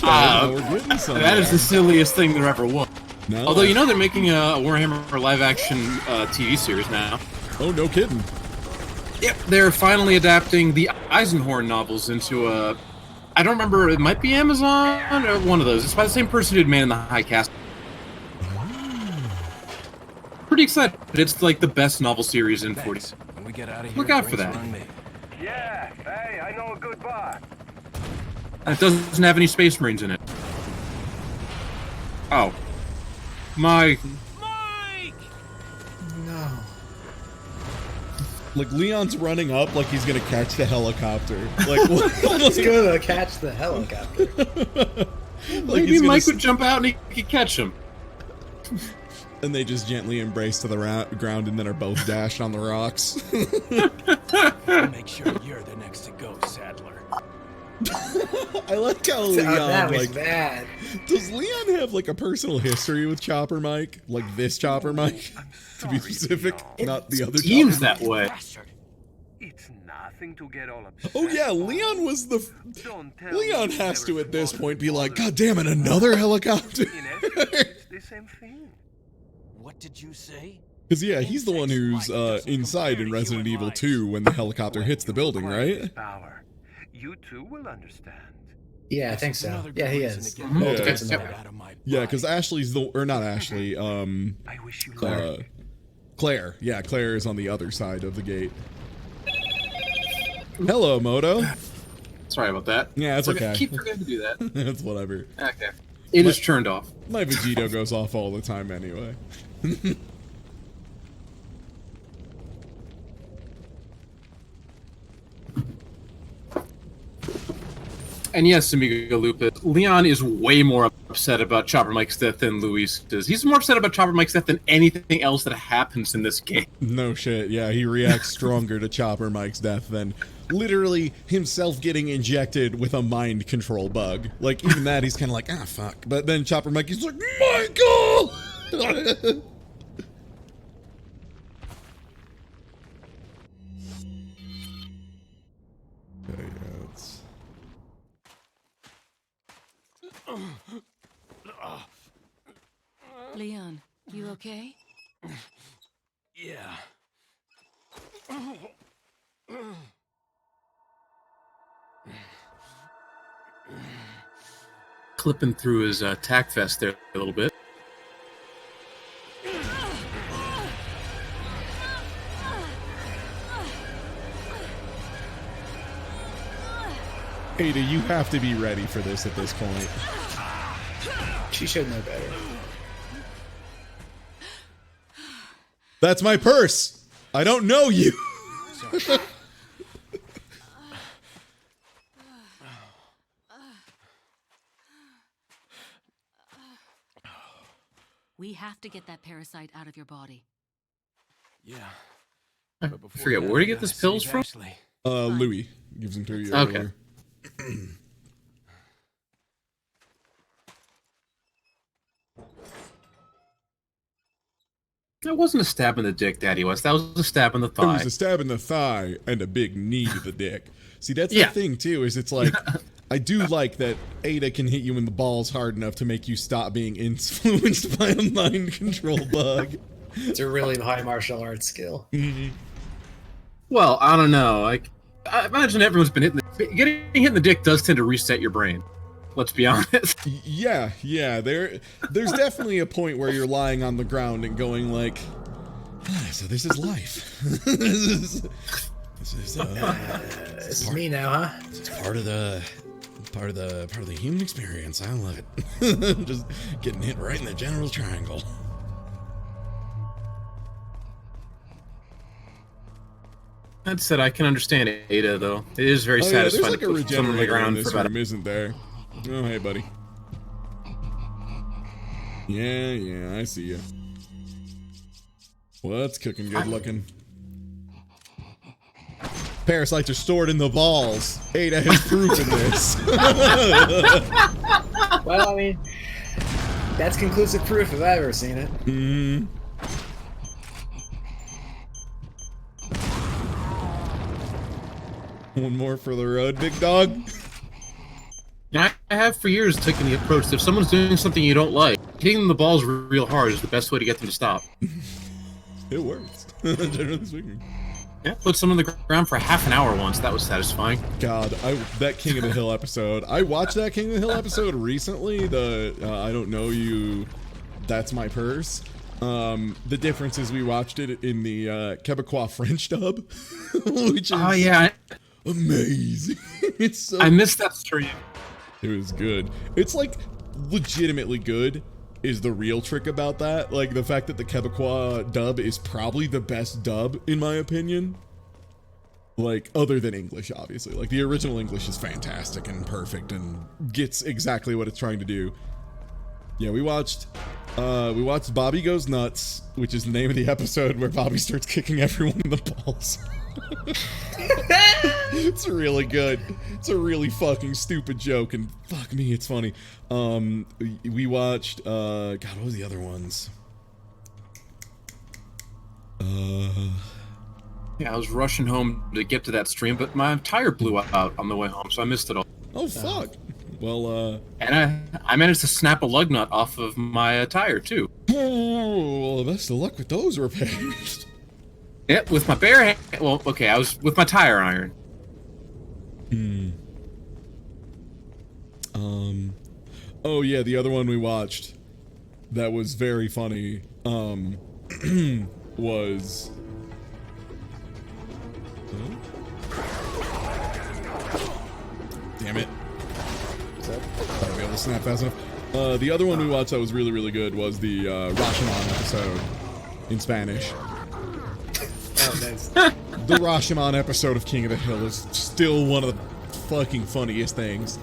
Now we're getting somewhere. That is the silliest thing there ever was. No. Although, you know, they're making a Warhammer live-action TV series now. Oh, no kidding. Yep, they're finally adapting the Eisenhorn novels into a... I don't remember, it might be Amazon or one of those. It's by the same person who'd Man in the High Castle. Pretty excited. It's like the best novel series in 40. When we get out of here, Look out for drinks that. are on me. Yeah, hey, I know a good bar. And it doesn't have any Space Marines in it. Oh. My... No. Like, Leon's running up like he's gonna catch the helicopter. Like, He's gonna catch the helicopter. like Maybe he's gonna Mike would jump out and he could catch him. and they just gently embrace to the ground and then are both dashed on the rocks. Make sure you're the next to go, Sadler. I like how Leon, that was like, bad. does Leon have like a personal history with Chopper Mike? Like this Chopper Mike, to be specific, not the other. Seems Chopper. that way. It's nothing to get all upset. Oh yeah, Leon was the. Don't tell Leon me has to there at this was point be one like, other God damn it, another helicopter. In essence, it's the same thing. What did you say? Because yeah, he's the one who's inside in Resident Evil 2 when the helicopter hits the building, right? Power. You too will understand. Yeah, I think so. Yeah, he is. Yeah. Depends on the Get map. out of my Yeah, because Ashley's the, or not Ashley, I wish you luck. Claire. Yeah, Claire is on the other side of the gate. Hello, Moto. Sorry about that. Yeah, it's okay. Keep forgetting to do that. It's whatever. Okay. It is turned off. My Vegito goes off all the time anyway. And yes, Amigo Lupus, Leon is way more upset about Chopper Mike's death than Luis is. He's more upset about Chopper Mike's death than anything else that happens in this game. No shit, yeah, he reacts stronger to Chopper Mike's death than literally himself getting injected with a mind control bug. Like, even that, he's kind of like, ah, fuck. But then Chopper Mike, he's like, Michael! Okay, yeah, it's... Leon, you okay? Yeah. Clipping through his tack vest there a little bit. Ada, you have to be ready for this at this point. She should know better. That's my purse! I don't know you! have to get that parasite out of your body. Yeah. I forget, where do you get these pills from? Louis gives them to you. Okay. Earlier. That wasn't a stab in the dick, Daddy West. That was a stab in the It thigh. was a stab in the thigh and a big knee to the dick. See, that's Yeah. the thing too. Is it's like I do like that Ada can hit you in the balls hard enough to make you stop being influenced by a mind control bug. It's a really high martial arts skill. Well, I don't know. Like, I imagine everyone's been getting hit in the dick does tend to reset your brain. Let's be honest. Yeah. There's definitely a point where you're lying on the ground and going like, so this is life. this is me now, huh? It's part of the human experience. I love it. Just getting hit right in the general triangle. That said, I can understand Ada though. It is very satisfying. There's like a to put someone on the regenerator in ground this for about room, isn't there? Oh, hey, buddy. Yeah, I see you. What's cooking good looking? Parasites are stored in the balls. Ada has proof in this. Well, I mean, that's conclusive proof if I've ever seen it. Mm. One more for the road, big dog. I have for years taken the approach that if someone's doing something you don't like, hitting them the balls real hard is the best way to get them to stop. It works, generally speaking. Yeah, put someone on the ground for half an hour once. That was satisfying. God, that King of the Hill episode. I watched that King of the Hill episode recently. The I don't know you. That's my purse. The difference is we watched it in the Quebecois French dub, which is amazing. It's so I missed that stream. It was good. It's like legitimately good is the real trick about that. Like the fact that the Quebecois dub is probably the best dub in my opinion. Like other than English, obviously. Like the original English is fantastic and perfect and gets exactly what it's trying to do. Yeah, we watched Bobby Goes Nuts, which is the name of the episode where Bobby starts kicking everyone in the balls. It's really good. It's a really fucking stupid joke, and fuck me, it's funny. We watched, God, what were the other ones? Yeah, I was rushing home to get to that stream, but my tire blew out on the way home, so I missed it all. Oh, fuck. Well, And I managed to snap a lug nut off of my tire, too. Oh, well, best of luck with those repairs. Yeah, with my bare hand. Well, okay, I was with my tire iron. Oh yeah, the other one we watched that was very funny, was... Damn it. I'll be able to snap fast enough. The other one we watched that was really, really good was the Rashomon episode in Spanish. Oh, nice. The Rashomon episode of King of the Hill is still one of the fucking funniest things.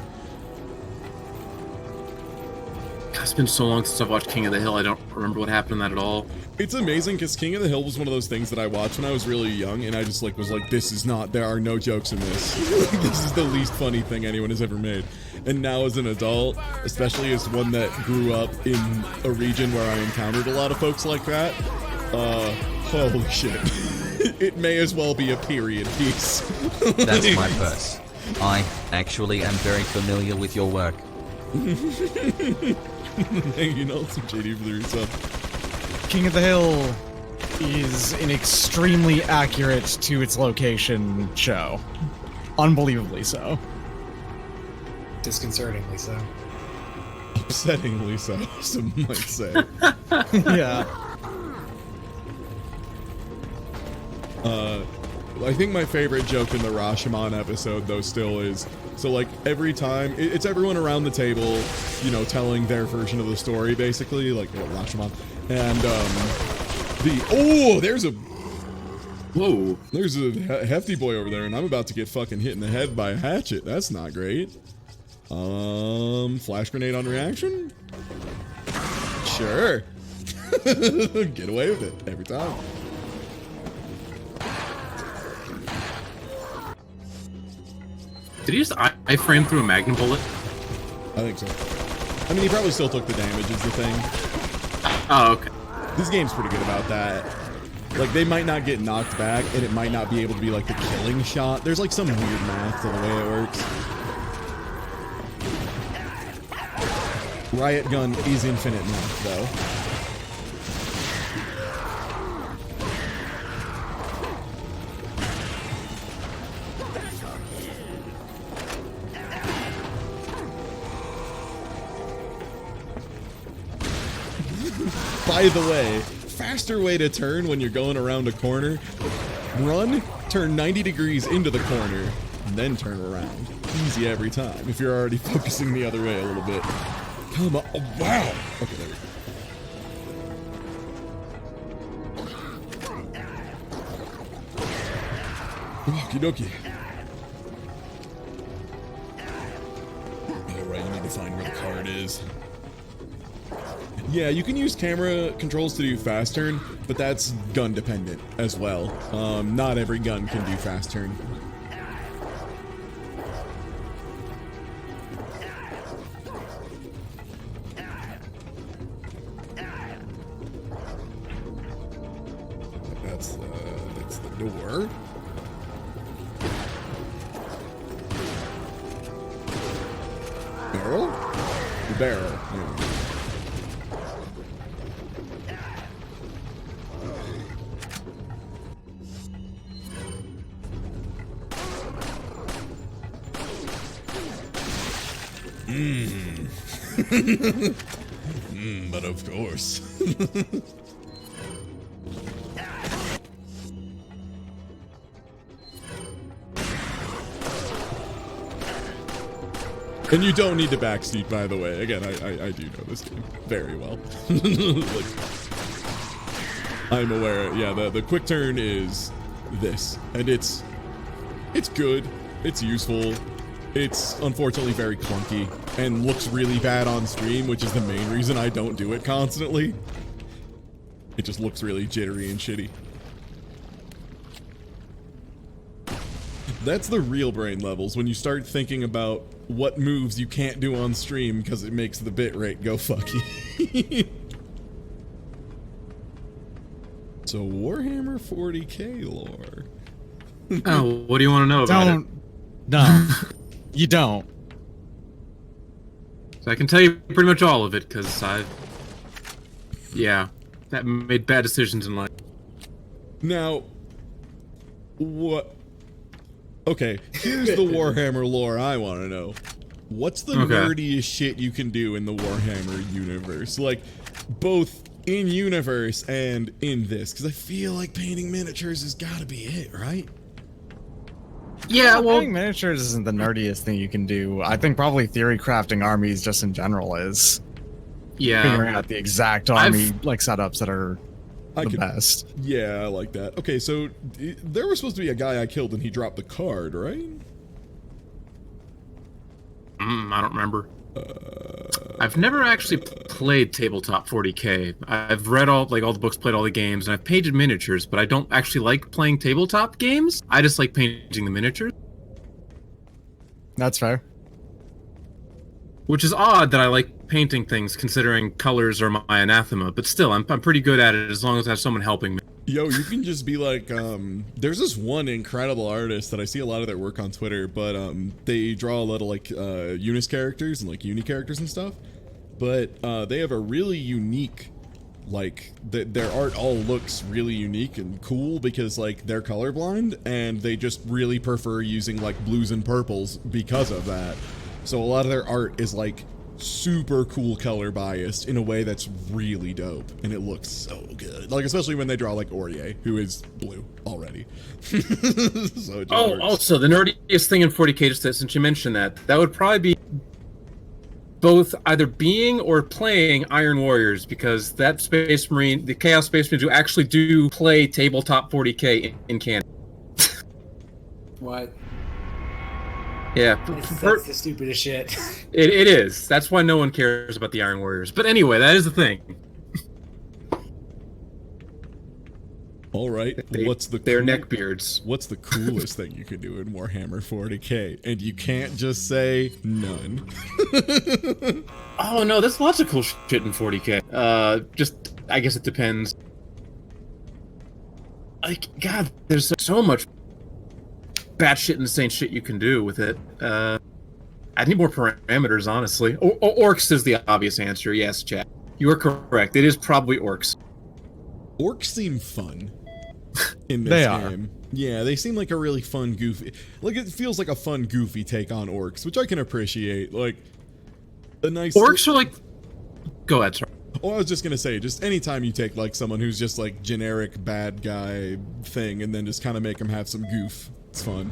It's been so long since I've watched King of the Hill, I don't remember what happened in that at all. It's amazing because King of the Hill was one of those things that I watched when I was really young, and I just like was like, this is not, there are no jokes in this. This is the least funny thing anyone has ever made. And now as an adult, especially as one that grew up in a region where I encountered a lot of folks like that, holy shit. It may as well be a period piece. That's my purse. I actually am very familiar with your work. Thank you, Nelson JD, for the resub. King of the Hill is an extremely accurate to its location show. Unbelievably so. Disconcertingly so. Upsettingly so, some might say. Yeah. I think my favorite joke in the Rashomon episode, though, still is, so, like, every time, it's everyone around the table, you know, telling their version of the story, basically, like, Rashomon, and, there's a hefty boy over there, and I'm about to get fucking hit in the head by a hatchet. That's not great. Flash grenade on reaction? Sure. Get away with it every time. Did he just iframe through a magnum bullet? I think so. I mean, he probably still took the damage is the thing. Oh, okay. This game's pretty good about that. Like, they might not get knocked back, and it might not be able to be, like, the killing shot. There's, like, some weird math to the way it works. Riot Gun is infinite math, though. By the way, faster way to turn when you're going around a corner. Run, turn 90 degrees into the corner, and then turn around. Easy every time, if you're already focusing the other way a little bit. Come on. Oh, wow. Okay, there we go. Okie dokie. Alright, you need to find where the card is. Yeah, you can use camera controls to do fast turn, but that's gun dependent as well. Not every gun can do fast turn. That's the door. Barrel? The barrel. Yeah. But of course. And you don't need to backseat, by the way. Again, I do know this game very well. Like, I'm aware. Yeah, the quick turn is this, and it's good. It's useful. It's unfortunately very clunky and looks really bad on stream, which is the main reason I don't do it constantly. It just looks really jittery and shitty. That's the real brain levels, when you start thinking about what moves you can't do on stream because it makes the bitrate go fucky. So Warhammer 40k lore. Oh, what do you want to know about it? No. You don't. So I can tell you pretty much all of it, because yeah, that made bad decisions in life. Now, what? Okay, here's the Warhammer lore I want to know. What's the nerdiest shit you can do in the Warhammer universe? Like, both in universe and in this, because I feel like painting miniatures has got to be it, right? Yeah, well, painting miniatures isn't the nerdiest thing you can do. I think probably theory crafting armies just in general is. Yeah. Figuring out the exact army like setups that are the best. Yeah, I like that. Okay, so there was supposed to be a guy I killed and he dropped the card, right? I don't remember. I've never actually played tabletop 40k. I've read all the books, played all the games, and I've painted miniatures, but I don't actually like playing tabletop games. I just like painting the miniatures. That's fair. Which is odd that I like painting things, considering colors are my anathema, but still, I'm pretty good at it as long as I have someone helping me. Yo, you can just be like, there's this one incredible artist that I see a lot of their work on Twitter, but they draw a lot of like Unis characters and like uni characters and stuff, but they have a really unique, like, their art all looks really unique and cool because like they're colorblind and they just really prefer using like blues and purples because of that. So a lot of their art is like super cool color biased in a way that's really dope, and it looks so good. Like, especially when they draw like Aurier, who is blue already. So also the nerdiest thing in 40k, just since you mentioned that would probably be both either being or playing Iron Warriors, because that Space Marine, the Chaos Space Marines, who actually do play tabletop 40k in canon. What? Yeah, that's the stupidest shit. It is. That's why no one cares about the Iron Warriors. But anyway, that is the thing. All right. They're neckbeards. What's the coolest thing you could do in Warhammer 40k? And you can't just say none. Oh no, there's lots of cool shit in 40k. Just I guess it depends. Like God, there's so much batshit insane shit you can do with it. I need more parameters, honestly. Orcs is the obvious answer. Yes, chat. You are correct. It is probably orcs. Orcs seem fun in this game. Yeah, they seem like a really fun, goofy... Like, it feels like a fun, goofy take on orcs, which I can appreciate. Like, a nice... Orcs are like... Go ahead, sorry. Oh, I was just gonna say, just anytime you take, like, someone who's just, like, generic bad guy thing and then just kind of make them have some goof, it's fun.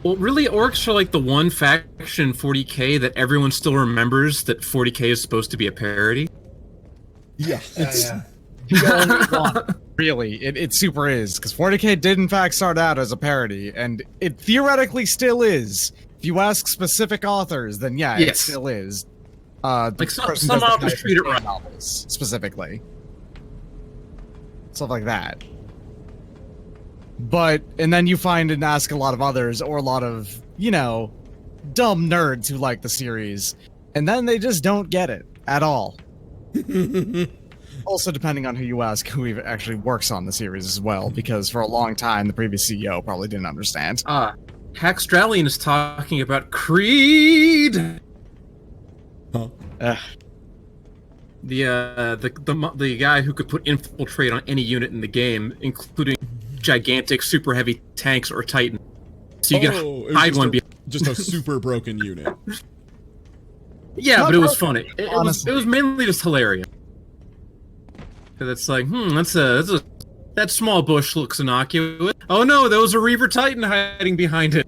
Well, really, orcs are like the one faction in 40k that everyone still remembers that 40k is supposed to be a parody. Yeah. The only one. Really, it super is, because 40k did in fact start out as a parody, and it theoretically still is. If you ask specific authors, then yeah, it still is. Like some authors treat it right. Novels, specifically. Stuff like that. But, and then you find and ask a lot of others, or a lot of, you know, dumb nerds who like the series, and then they just don't get it at all. Also, depending on who you ask, who actually works on the series as well, because for a long time, the previous CEO probably didn't understand. Hackstralian is talking about Creed! Huh? The guy who could put infiltrate on any unit in the game, including gigantic, super heavy tanks or Titan. So you can hide one behind. Just a super broken unit. Yeah, but it was funny. It was mainly just hilarious. Because it's like, that small bush looks innocuous. Oh no, there was a Reaver Titan hiding behind it.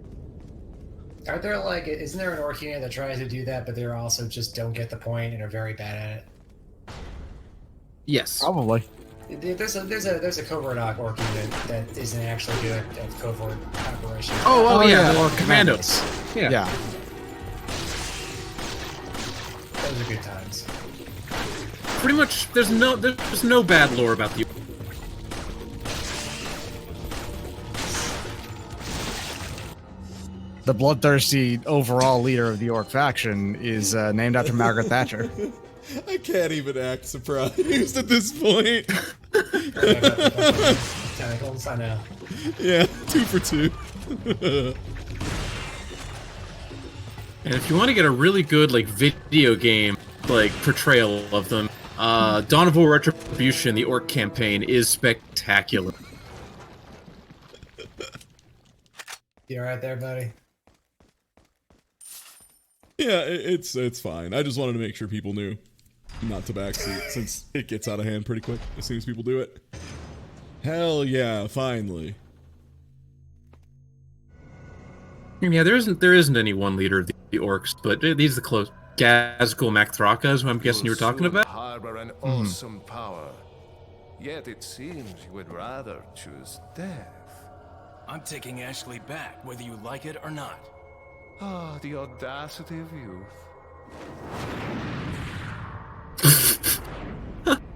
Aren't there like, isn't there an orc unit that tries to do that, but they're also just don't get the point and are very bad at it? Yes. Probably. There's a covert orc unit that isn't actually good at covert operations. Oh yeah, or commandos. Yeah. Those are good times. Pretty much, there's no bad lore about the. The bloodthirsty overall leader of the orc faction is named after Margaret Thatcher. I can't even act surprised at this point. Tentacles, I know. Yeah, 2 for 2. And if you want to get a really good like video game like portrayal of them, Dawn of War Retribution, the Orc campaign, is spectacular. You alright there, buddy? Yeah, it's fine. I just wanted to make sure people knew not to backseat, since it gets out of hand pretty quick as soon as people do it. Hell yeah, finally. Yeah, there isn't any one leader of the orcs, but these are the close. Gazgul Makthrakas, who I'm guessing you were talking about. Harbor an awesome power. Yet it seems you would rather choose death. I'm taking Ashley back, whether you like it or not. Ah, the audacity of youth.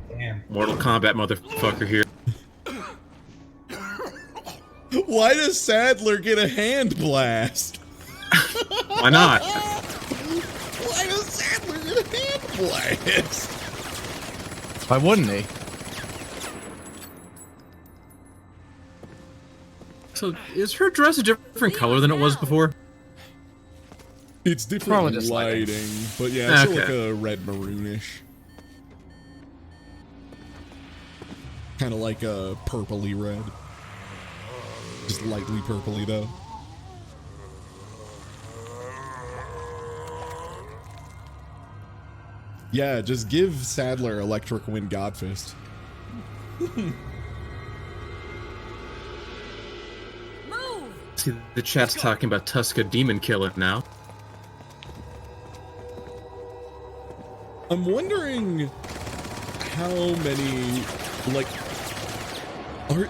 Damn. Mortal Kombat motherfucker here. Why does Sadler get a hand blast? Why not? Why does Sadler get a hand blast? Why wouldn't he? So, is her dress a different color than it was before? It's different Probably just lighting, but yeah, it's still like a red maroonish. Kind of like a purpley red. Just lightly purpley though. Yeah, just give Sadler Electric Wind Godfist. See, the chat's talking about Tuska Demon Killer now. I'm wondering how many, like,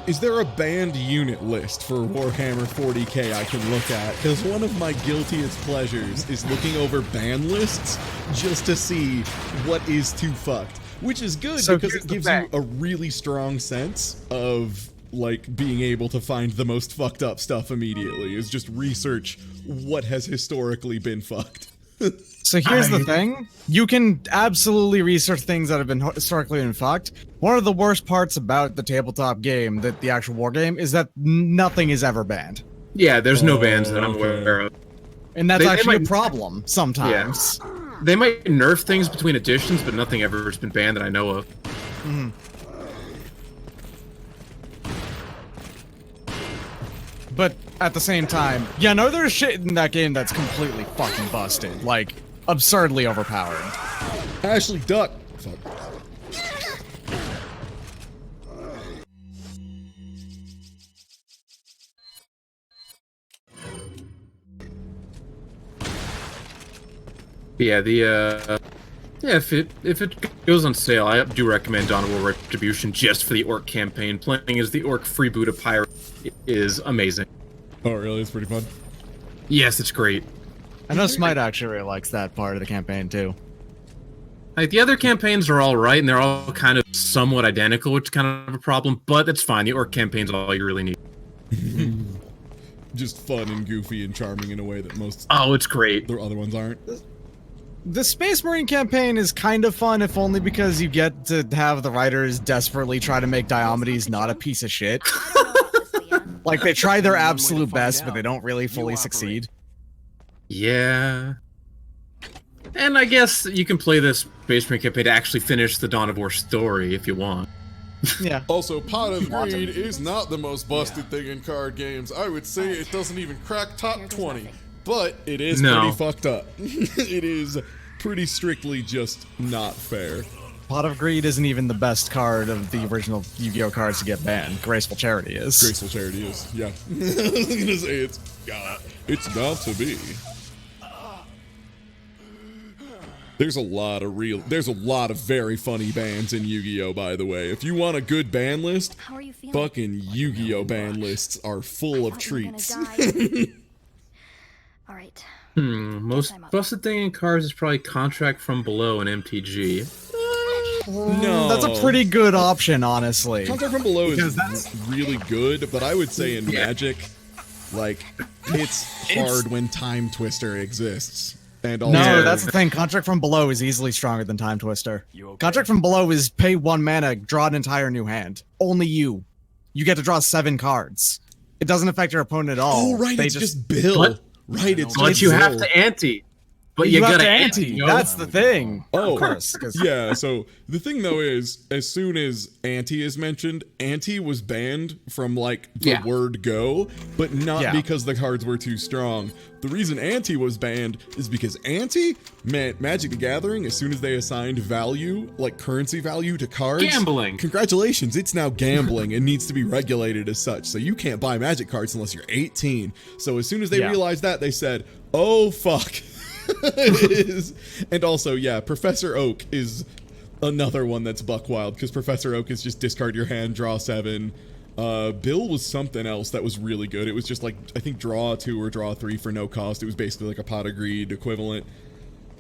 is there a banned unit list for Warhammer 40k I can look at? Because one of my guiltiest pleasures is looking over ban lists just to see what is too fucked. Which is good So because here's it the gives thing. you a really strong sense of like being able to find the most fucked up stuff immediately. Is just research what has historically been fucked. So here's the thing. You can absolutely research things that have been historically been fucked. One of the worst parts about the tabletop game, the actual war game, is that nothing is ever banned. Yeah, there's no bans that I'm aware of. And that's They actually a might- problem sometimes. They might nerf things between editions, but nothing ever has been banned that I know of. But at the same time, yeah, no, there's shit in that game that's completely fucking busted. Like, absurdly overpowered. Ashley, duck. Fuck. Yeah, if it goes on sale, I do recommend Dawn of War Retribution just for the Orc campaign. Playing as the Orc freebooter pirate is amazing. Oh, really? It's pretty fun. Yes, it's great. I know Smite actually really likes that part of the campaign too. Like, the other campaigns are all right, and they're all kind of somewhat identical, which is kind of a problem, but that's fine. The Orc campaign's all you really need. Just fun and goofy and charming in a way that most Oh, it's great. the other ones aren't. The Space Marine campaign is kind of fun, if only because you get to have the writers desperately try to make Diomedes not a piece of shit. Like, they try their absolute best, but they don't really fully succeed. Yeah. And I guess you can play this Space Marine campaign to actually finish the Dawn of War story if you want. Yeah. Also, Pot of Greed is not the most busted thing in card games. I would say it doesn't even crack top 20. But it is pretty fucked up. It is pretty strictly just not fair. Pot of Greed isn't even the best card of the original Yu-Gi-Oh cards to get banned. Graceful Charity is. Graceful Charity is, yeah. I was gonna say it's got to be. There's a lot of very funny bans in Yu-Gi-Oh, by the way. If you want a good ban list, How are you feeling? fucking Yu-Gi-Oh ban lists are full of treats. All right. Most busted thing in cards is probably Contract from Below and MTG. No. That's a pretty good option, honestly. Contract from Below is really good, but I would say in Magic, like, it's hard when Time Twister exists. And also, No, that's the thing. Contract from Below is easily stronger than Time Twister. Contract from Below is pay 1 mana, draw an entire new hand. Only you. You get to draw 7 cards. It doesn't affect your opponent at all. Oh, right, They it's just Bill. But- Right, it's But just you Bill. have to ante. But you have gotta to ante. yo. That's the thing. Oh, Of course. 'Cause yeah, so the thing though is, as soon as ante is mentioned, ante was banned from like the word go, but not because the cards were too strong. The reason ante was banned is because ante meant Magic the Gathering, as soon as they assigned value, like currency value to cards. Gambling. Congratulations, it's now gambling and needs to be regulated as such. So you can't buy Magic cards unless you're 18. So as soon as they realized that, they said, oh fuck. It is. And also, yeah, Professor Oak is another one that's buck wild, because Professor Oak is just discard your hand, draw 7. Bill was something else that was really good. It was just like, I think draw 2 or draw 3 for no cost. It was basically like a Pot of Greed equivalent.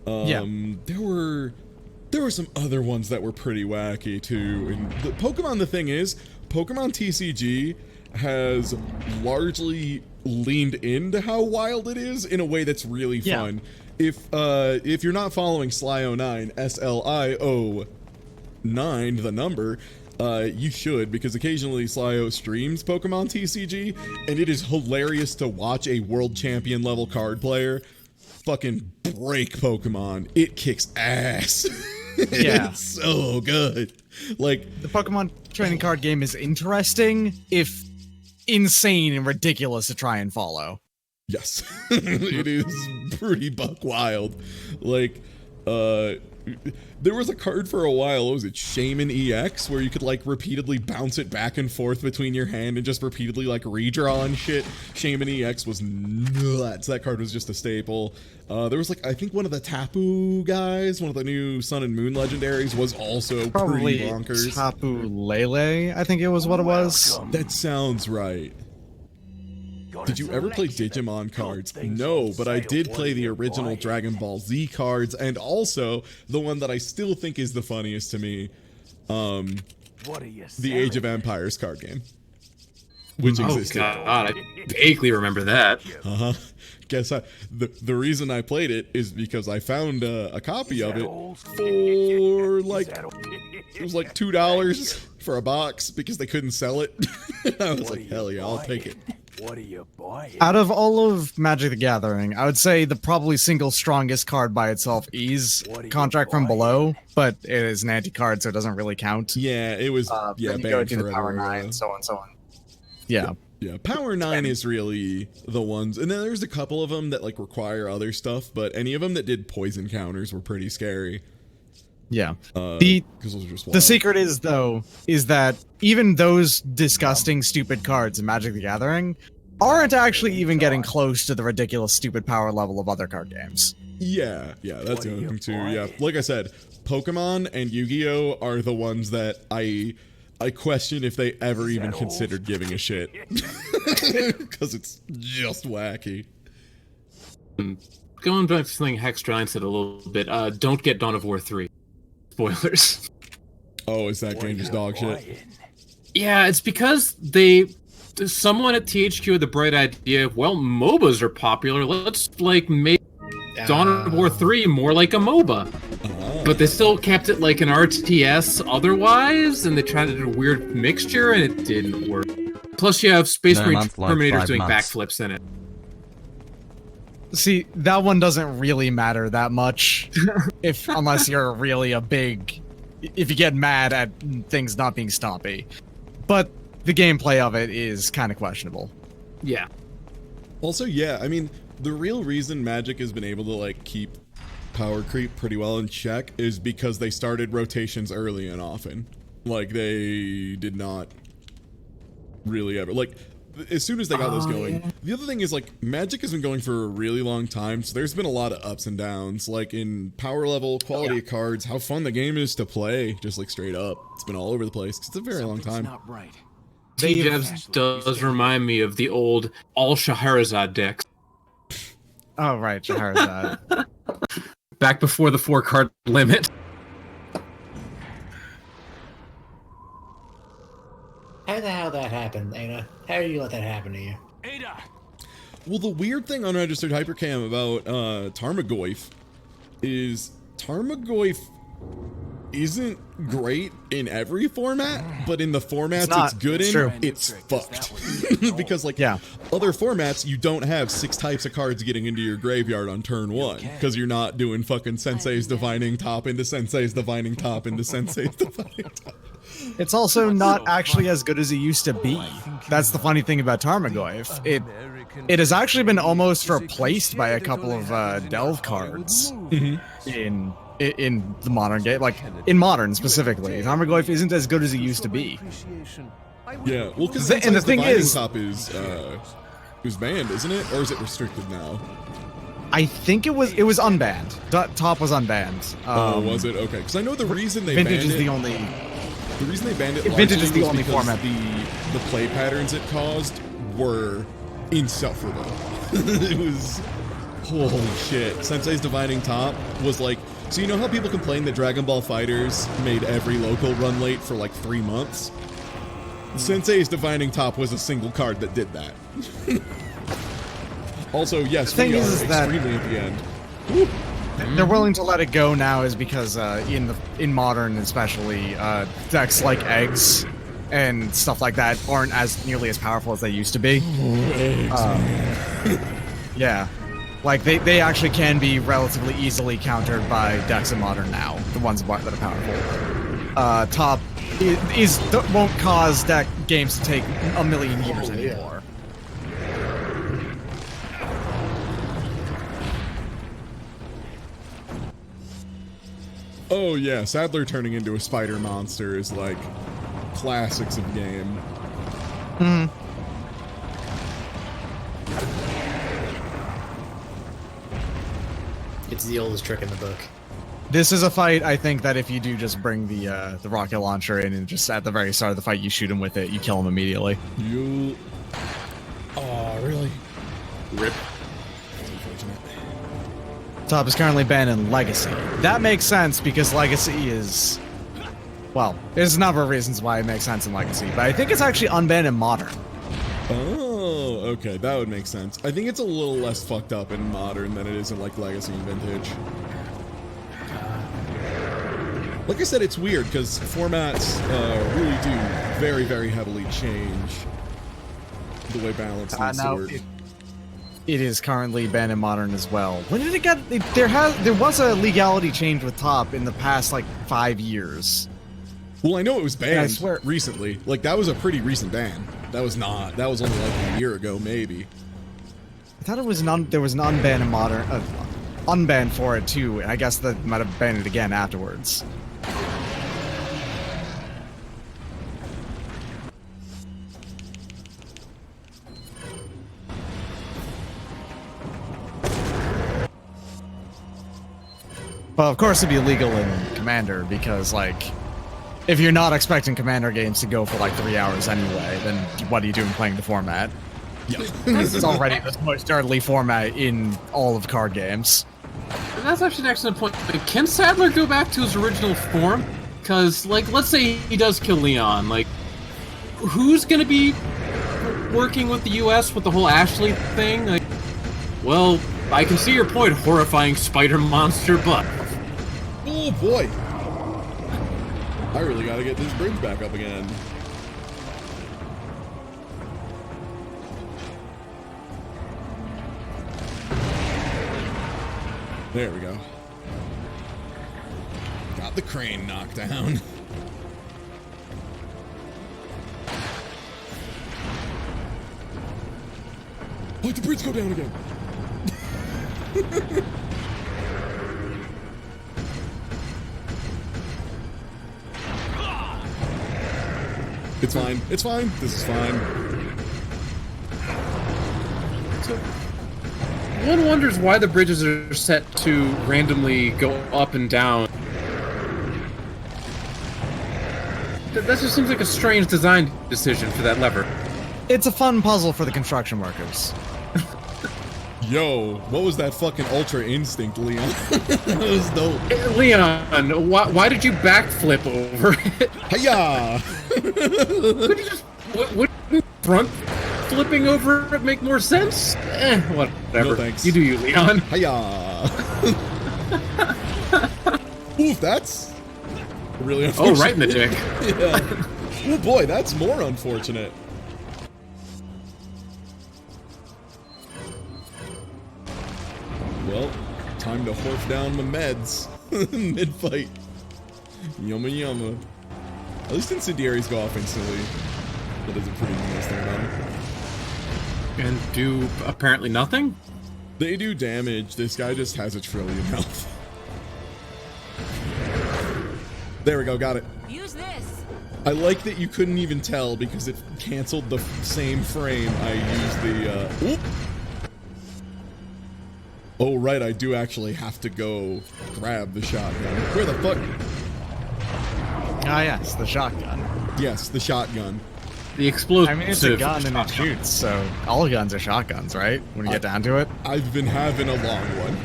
There were some other ones that were pretty wacky too. And the Pokemon, the thing is, Pokemon TCG has largely leaned into how wild it is in a way that's really fun. If you're not following Slio9, SLIO9, the number, you should, because occasionally Slio streams Pokemon TCG, and it is hilarious to watch a world champion level card player fucking break Pokemon. It kicks ass. Yeah. It's so good. Like, the Pokemon trading card game is interesting, if insane and ridiculous to try and follow. yes. It is pretty buck wild. Like, there was a card for a while, what was it, Shaman EX, where you could like repeatedly bounce it back and forth between your hand and just repeatedly like redraw and shit. Shaman EX was nuts. That card was just a staple. There was like, I think one of the Tapu guys, one of the new Sun and Moon legendaries, was also Probably pretty bonkers. Tapu Lele, I think it was what it was. That sounds right. Did you ever play Digimon cards? No, but I did play the original Dragon Ball Z cards, and also the one that I still think is the funniest to me, the Age of Empires card game, which existed. Oh God, I vaguely remember that. Guess the reason I played it is because I found a copy of it for like, it was like $2 for a box because they couldn't sell it. I was like, hell yeah, I'll take it. What are you buying? Out of all of Magic the Gathering, I would say the probably single strongest card by itself is Contract from Below, but it is an anti-card, so it doesn't really count. Yeah, it was Then you banned go to the forever. Power 9, so on and so on. Yeah. Yeah, Power 9 is really the ones, and then there's a couple of them that like require other stuff, but any of them that did poison counters were pretty scary. Yeah. 'Cause those are just The wild. secret is, though, is that even those disgusting, stupid cards in Magic the Gathering aren't actually even getting close to the ridiculous, stupid power level of other card games. Yeah, that's the other thing too. Yeah, like I said, Pokemon and Yu-Gi-Oh are the ones that I question if they ever even considered giving a shit, because it's just wacky. Going back to something Hex Giant said a little bit, don't get Dawn of War 3. Spoilers. Oh, is that game just dog shit? Yeah, it's because someone at THQ had the bright idea of, well, MOBAs are popular, let's, like, make Dawn of War 3 more like a MOBA. But they still kept it like an RTS otherwise, and they tried to do a weird mixture, and it didn't work. Plus, you have Space Marine Terminators doing backflips in it. See, that one doesn't really matter that much, unless you're really if you get mad at things not being stompy. But the gameplay of it is kind of questionable. Yeah. Also, yeah, I mean, the real reason Magic has been able to like keep power creep pretty well in check is because they started rotations early and often. Like, they did not really ever, like, as soon as they got those going. Yeah. The other thing is, like, Magic has been going for a really long time, so there's been a lot of ups and downs, like in power level, quality of cards, how fun the game is to play, just like straight up. It's been all over the place, 'cause it's a very long time. Not right. T-Jevs does remind me of the old all Scheherazade decks. Oh, right, Scheherazade. Back before the 4-card limit. How the hell that happened, Ada? How do you let that happen to you? Ada! Well, the weird thing on Registered Hypercam about Tarmogoyf is Tarmogoyf isn't great in every format, but in the formats it's good in, it's fucked. Because, like, other formats, you don't have 6 types of cards getting into your graveyard on turn 1, because you're not doing fucking Sensei's Divining Top into Sensei's Divining Top into Sensei's Divining Top. It's also not actually as good as it used to be. That's the funny thing about Tarmogoyf. It has actually been almost replaced by a couple of Delve cards in the modern game, like in Modern specifically. Tarmogoyf isn't as good as it used to be. Yeah, well, because the thing is, Top is banned, isn't it, or is it restricted now? I think it was unbanned. Top was unbanned. Oh, was it? Okay, because I know the reason they Vintage banned is it, the only. The reason they banned it. Vintage is the was only because format. The play patterns it caused were insufferable. It was holy shit. Sensei's Divining Top was like. So you know how people complain that Dragon Ball FighterZ made every local run late for like 3 months? Sensei's Divining Top was a single card that did that. Also, yes, we are extremely at the end. Woo. They're willing to let it go now is because in Modern especially, decks like Eggs and stuff like that aren't as nearly as powerful as they used to be. Yeah. Like, they actually can be relatively easily countered by decks in Modern now, the ones that are powerful. Top won't cause deck games to take a million years anymore. Oh yeah, Sadler turning into a spider monster is like classics of game. It's the oldest trick in the book. This is a fight, I think, that if you do just bring the rocket launcher in and just at the very start of the fight you shoot him with it, you kill him immediately. really? Rip. That's unfortunate. Top is currently banned in Legacy. That makes sense because Legacy is... Well, there's a number of reasons why it makes sense in Legacy, but I think it's actually unbanned in Modern. Oh, okay, that would make sense. I think it's a little less fucked up in Modern than it is in, like, Legacy and Vintage. Like I said, it's weird, because formats really do very, very heavily change the way balance needs to work. It is currently banned in Modern as well. When did it get... There was a legality change with Top in the past, like, 5 years. Well, I know it was banned I swear. recently. Like, that was a pretty recent ban. That was not. That was only like a year ago, maybe. I thought it was there was an unban in Modern... unban for it, too, and I guess that might have banned it again afterwards. Well, of course it'd be illegal in Commander, because, like, if you're not expecting Commander games to go for, like, 3 hours anyway, then what are you doing playing the format? Yeah. It's already the most dirty format in all of card games. And that's actually an excellent point. Can Sadler go back to his original form? Because, like, let's say he does kill Leon. Like, who's going to be working with the U.S. with the whole Ashley thing? Like, well, I can see your point, horrifying spider monster, but... Oh, boy. I really gotta get this bridge back up again. There we go. Got the crane knocked down. Why'd the bridge go down again? It's fine. It's fine. This is fine. So, one wonders why the bridges are set to randomly go up and down. That just seems like a strange design decision for that lever. It's a fun puzzle for the construction workers. Yo, what was that fucking Ultra Instinct, Leon? That was dope. Hey, Leon, why did you backflip over it? Hiya! Could you just... Wouldn't front flipping over it make more sense? Whatever. No thanks. You do you, Leon. Hiya! Oof, that's really unfortunate. Oh, right in the dick. Yeah. Oh boy, that's more unfortunate. Well, time to horf down my meds mid-fight. Yumma yumma. At least incendiaries go off instantly. That is a pretty nice thing about them. And do apparently nothing? They do damage. This guy just has a trillion health. There we go, got it. Use this. I like that you couldn't even tell because it canceled the same frame I used the, Oop! Oh, right, I do actually have to go grab the shotgun. Where the fuck? Ah, yes, the shotgun. Yes, the shotgun. The explosive. I mean, it's a gun and it shoots, so all guns are shotguns, right? When you get down to it. I've been having a long one.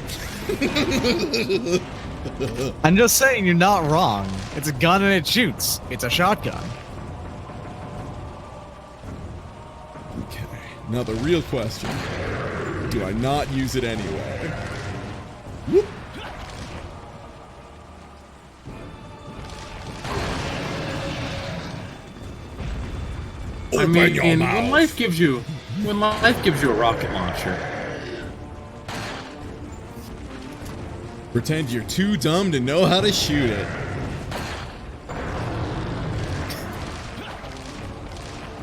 I'm just saying, you're not wrong. It's a gun and it shoots. It's a shotgun. Okay, now the real question. Do I not use it anyway? Whoop. I mean, when life gives you a rocket launcher, pretend you're too dumb to know how to shoot it.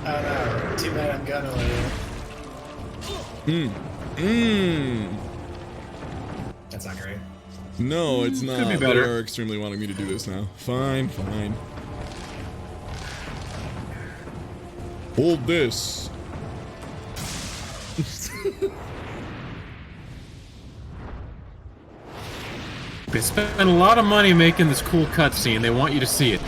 Oh no, too bad I'm gun away. That's not great. No, it's not. Could be better. They are extremely wanting me to do this now. Fine, fine. Hold this. they spent a lot of money making this cool cutscene. They want you to see it.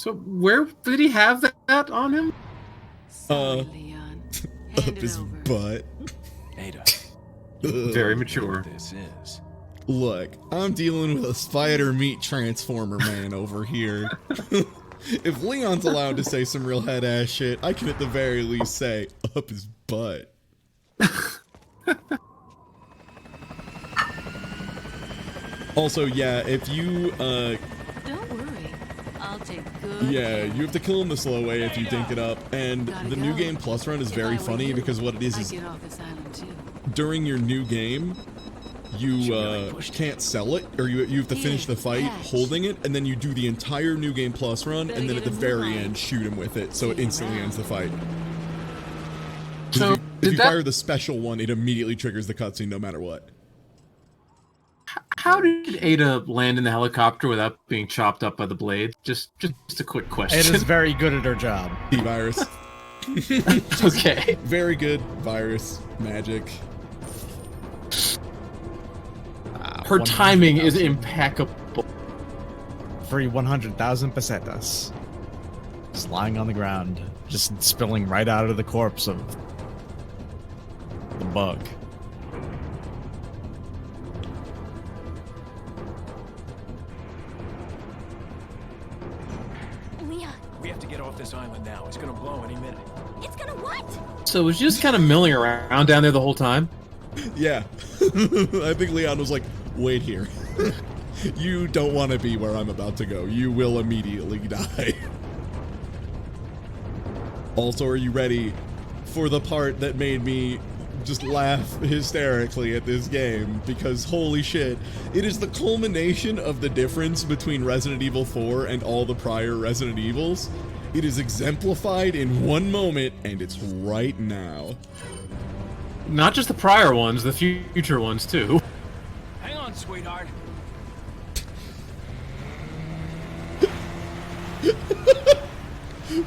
So where did he have that on him? Sorry, Leon. Hand Up it his over. butt. Ada. Very mature. This is. Look, I'm dealing with a spider meat transformer man over here. If Leon's allowed to say some real head ass shit, I can at the very least say up his butt. Also, yeah, if you Don't worry. I'll take good yeah, care. you have to kill him the slow way if you dink it up, and Gotta the go. New Game Plus run is If very I were funny you, because what it is I'd get off this island too. during your new game, you can't sell it, or you have to finish the fight holding it, and then you do the entire New Game Plus run, and then at the very end shoot him with it, so it instantly ends the fight. So If you fire the special one, it immediately triggers the cutscene no matter what. How did Ada land in the helicopter without being chopped up by the blade? Just a quick question. Ada's very good at her job. T-Virus. Okay. Very good virus magic. Her timing is impeccable. Free 100,000 pesetas. Just lying on the ground, just spilling right out of the corpse of the bug. Leon, We have to get off this island now. It's gonna blow any minute. it's gonna what? So it was just kind of milling around down there the whole time? Yeah. I think Leon was like, wait here. You don't want to be where I'm about to go. You will immediately die. Also, are you ready for the part that made me just laugh hysterically at this game? Because holy shit, it is the culmination of the difference between Resident Evil 4 and all the prior Resident Evils. It is exemplified in one moment, and it's right now. Not just the prior ones, the future ones too. Hang on, sweetheart.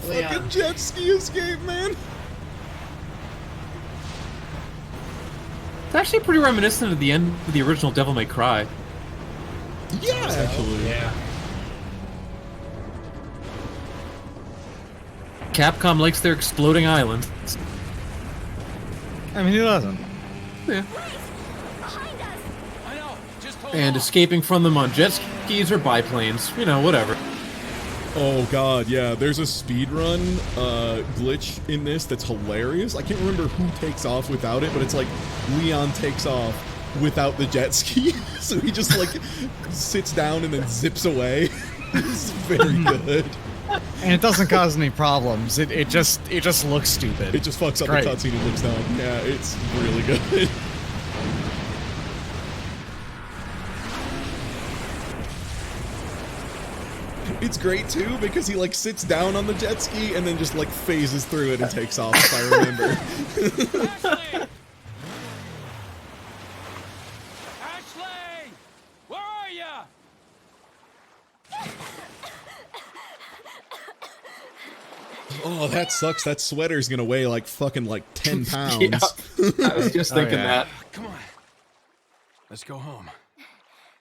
Fucking jet ski escape, man. It's actually pretty reminiscent of the end of the original Devil May Cry. Yeah. Actually. Yeah. Capcom likes their exploding islands. I mean, who doesn't? Yeah. Behind us! I know. Just hold And on. escaping from them on jet skis or biplanes. You know, whatever. Oh god, yeah, there's a speedrun glitch in this that's hilarious. I can't remember who takes off without it, but it's like Leon takes off without the jet ski. So he just like sits down and then zips away. It's very good. And it doesn't cause any problems. It just looks stupid. It just fucks up Great. the cutscene and looks dumb. Yeah, it's really good. It's great too because he like sits down on the jet ski and then just like phases through it and takes off, if I remember. Ashley! Ashley! Where are ya? Oh, that sucks. That sweater's gonna weigh like fucking like 10 pounds. Yeah. I was just thinking that. Come on. Let's go home.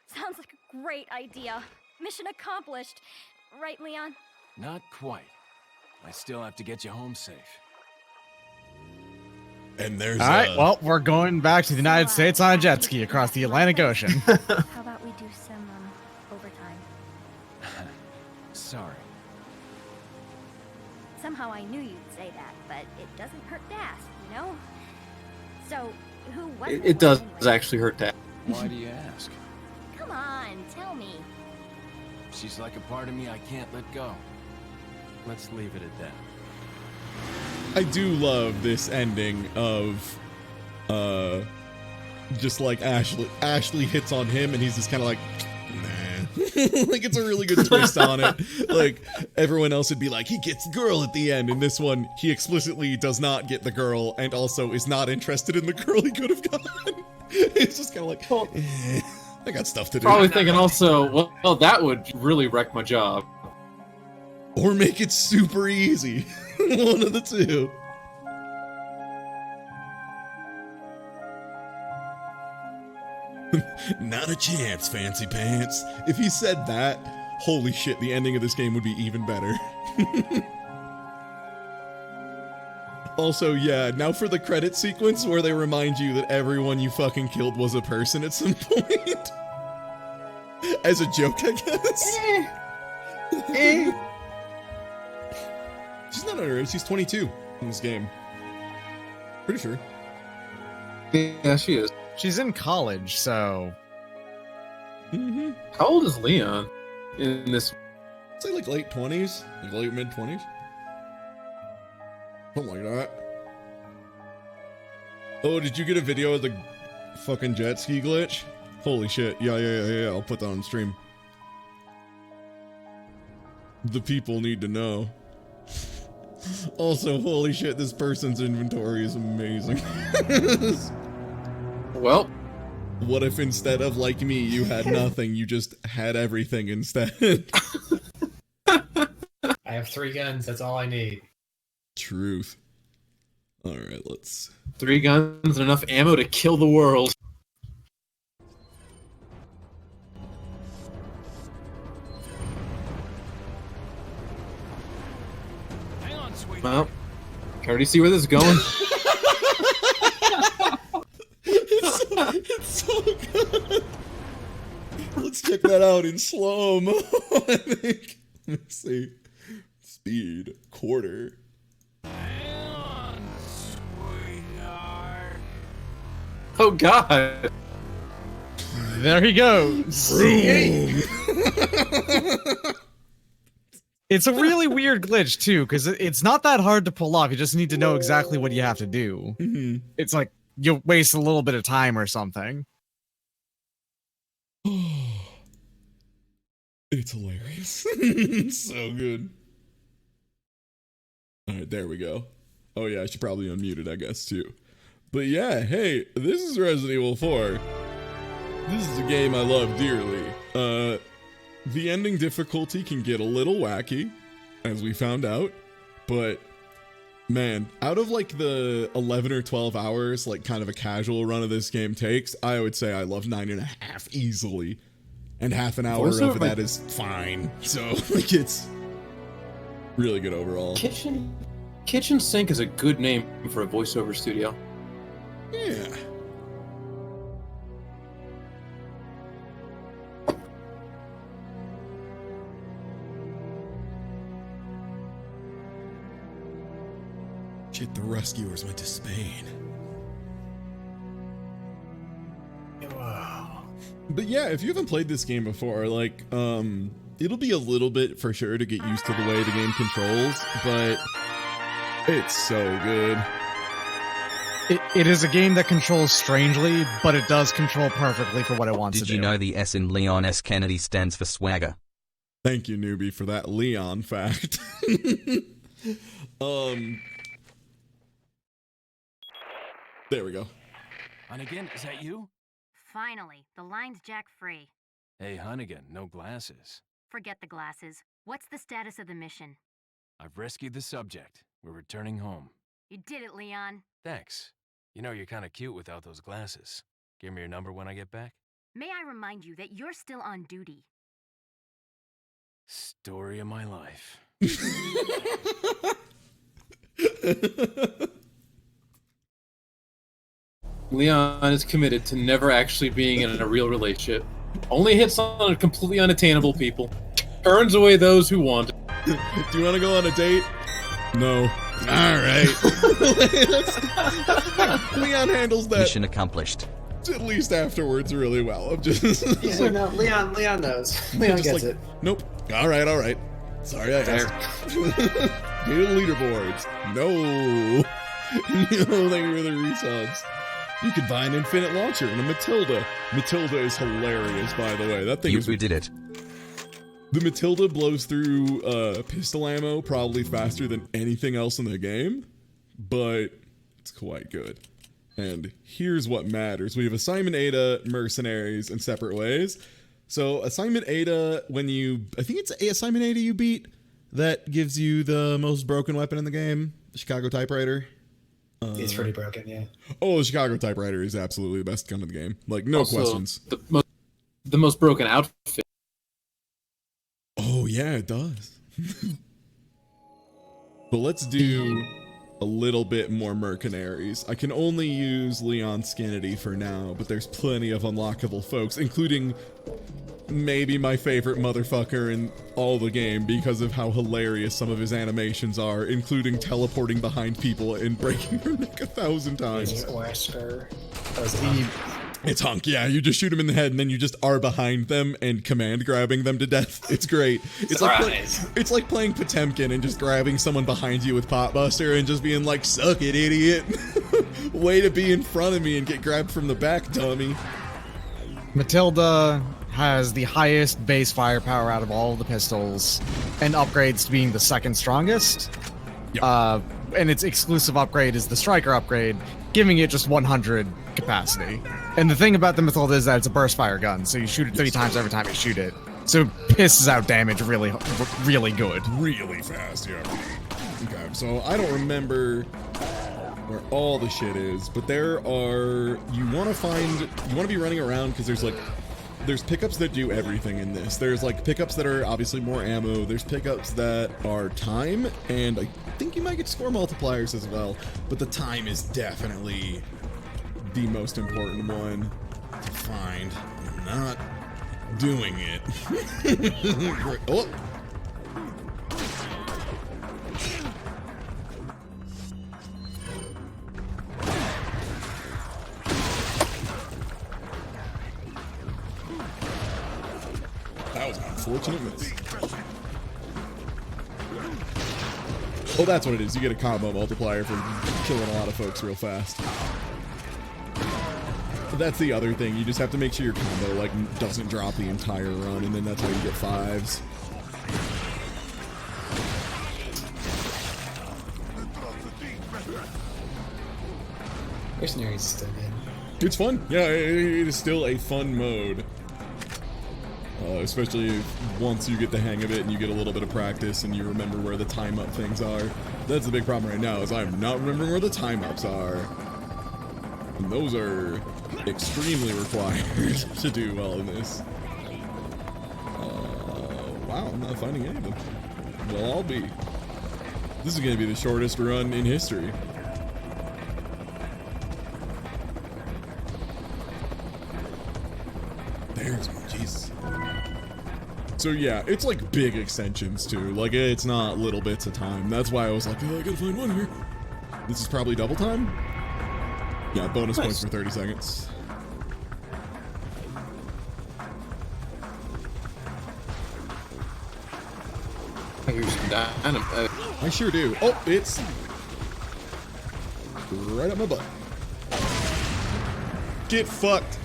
Sounds like a great idea. Mission accomplished. Right, Leon? Not quite. I still have to get you home safe. And there's All right, well, we're going back to the United States on a jet ski across the Atlantic Ocean. How about we do some overtime? Sorry. Somehow I knew you'd say that, but it doesn't hurt to ask, you know? So, who was It does actually hurt that. Why do you ask? Come on, tell me. She's like a part of me I can't let go. Let's leave it at that. I do love this ending of just like Ashley hits on him and he's just kind of like, nah. Like it's a really good twist on it. Like everyone else would be like, he gets the girl at the end. In this one, he explicitly does not get the girl and also is not interested in the girl he could have gotten. It's just kind of like, I got stuff to do. Probably thinking also, well, that would really wreck my job. Or make it super easy. One of the two. Not a chance, Fancy Pants. If he said that, holy shit, the ending of this game would be even better. Also, yeah, now for the credit sequence where they remind you that everyone you fucking killed was a person at some point. As a joke, I guess. She's not underage, she's 22 in this game. Pretty sure. Yeah, she is. She's in college, so... Mm-hmm. How old is Leon in this? I'd say like late 20s, like late mid-20s. Something like that. Oh, did you get a video of the fucking jet ski glitch? Holy shit. Yeah, I'll put that on stream. The people need to know. Also, holy shit, this person's inventory is amazing. Well, what if instead of like me, you had nothing, you just had everything instead? I have 3 guns, that's all I need. Truth. Alright, let's... 3 guns and enough ammo to kill the world. Hang on, sweetie. Well, I already see where this is going. It's so good. Let's check that out in slow-mo, I think. Let me see. Speed, quarter. Hang on, sweetheart. Oh god. There he goes. It's a really weird glitch, too, because it's not that hard to pull off. You just need to know exactly what you have to do. Mm-hmm. It's like you waste a little bit of time or something. It's hilarious. So good. Alright, there we go. Oh yeah, I should probably unmute it, I guess, too. But yeah, hey, this is Resident Evil 4. This is a game I love dearly. The ending difficulty can get a little wacky, as we found out, but man, out of like the 11 or 12 hours, like kind of a casual run of this game takes, I would say I love 9.5 easily. And half an hour of that is fine. So, like, it's really good overall. Kitchen Sink is a good name for a voiceover studio. Yeah. Shit, the rescuers went to Spain. Wow. But yeah, if you haven't played this game before, like, it'll be a little bit for sure to get used to the way the game controls, but it's so good. It is a game that controls strangely, but it does control perfectly for what it wants to do. Did you know the S in Leon S. Kennedy stands for swagger? Thank you, newbie, for that Leon fact. There we go. Hunnigan, is that you? Finally, the line's jack free. Hey, Hunnigan, no glasses. Forget the glasses. What's the status of the mission? I've rescued the subject. We're returning home. You did it, Leon. Thanks. You know, you're kind of cute without those glasses. Give me your number when I get back. May I remind you that you're still on duty. Story of my life. Leon is committed to never actually being in a real relationship. Only hits on completely unattainable people. Turns away those who want. Do you want to go on a date? No. Alright. Leon handles that. Mission accomplished. At least afterwards really well. I'm just... Yeah, like, no, Leon knows. Leon gets it. Nope. Alright. Sorry I asked. New leaderboards. No. No, thank you for the resubs. You can buy an infinite launcher and a Matilda. Matilda is hilarious, by the way. That thing is... We did it. The Matilda blows through pistol ammo probably faster than anything else in the game, but it's quite good. And here's what matters. We have Assignment Ada, Mercenaries, and Separate Ways. So Assignment Ada, I think it's Assignment Ada you beat, that gives you the most broken weapon in the game, the Chicago Typewriter. It's pretty broken, yeah. Oh, the Chicago Typewriter is absolutely the best gun in the game. Like, no Also, questions. The most broken outfit. Yeah, it does. But let's do a little bit more mercenaries. I can only use Leon Skinnity for now, but there's plenty of unlockable folks, including maybe my favorite motherfucker in all the game because of how hilarious some of his animations are, including teleporting behind people and breaking their neck 1,000 times. Is it Wesker? Or is it It's Hunk, yeah. You just shoot him in the head and then you just are behind them and command grabbing them to death. It's great. It's like playing Potemkin and just grabbing someone behind you with Potbuster and just being like, suck it, idiot. Way to be in front of me and get grabbed from the back, dummy. Matilda has the highest base firepower out of all of the pistols and upgrades to being the second strongest. Yep. And its exclusive upgrade is the striker upgrade, giving it just 100 capacity. And the thing about the Matilda is that it's a burst fire gun, so you shoot it 3 times every time you shoot it. So it pisses out damage really, really good. Really fast, yeah. Okay, so I don't remember where all the shit is, but there are, you want to be running around because there's pickups that do everything in this. There's like pickups that are obviously more ammo, there's pickups that are time, and I think you might get score multipliers as well, but the time is definitely the most important one to find. I'm not doing it. Oh! That was an unfortunate miss. Oh, that's what it is. You get a combo multiplier for killing a lot of folks real fast. That's the other thing. You just have to make sure your combo like doesn't drop the entire run, and then that's how you get 5s. Mercenaries is still good. It's fun. Yeah, it is still a fun mode. Especially once you get the hang of it and you get a little bit of practice and you remember where the time up things are. That's the big problem right now, is I'm not remembering where the time ups are. And those are extremely required to do well in this. Wow, I'm not finding any of them. Well, I'll be. This is going to be the shortest run in history. There's one, Jesus. So yeah, it's like big extensions too. Like it's not little bits of time. That's why I was like, oh, I gotta find one here. This is probably double time. Yeah, bonus points for 30 seconds. I sure do. Oh, it's right up my butt. Get fucked.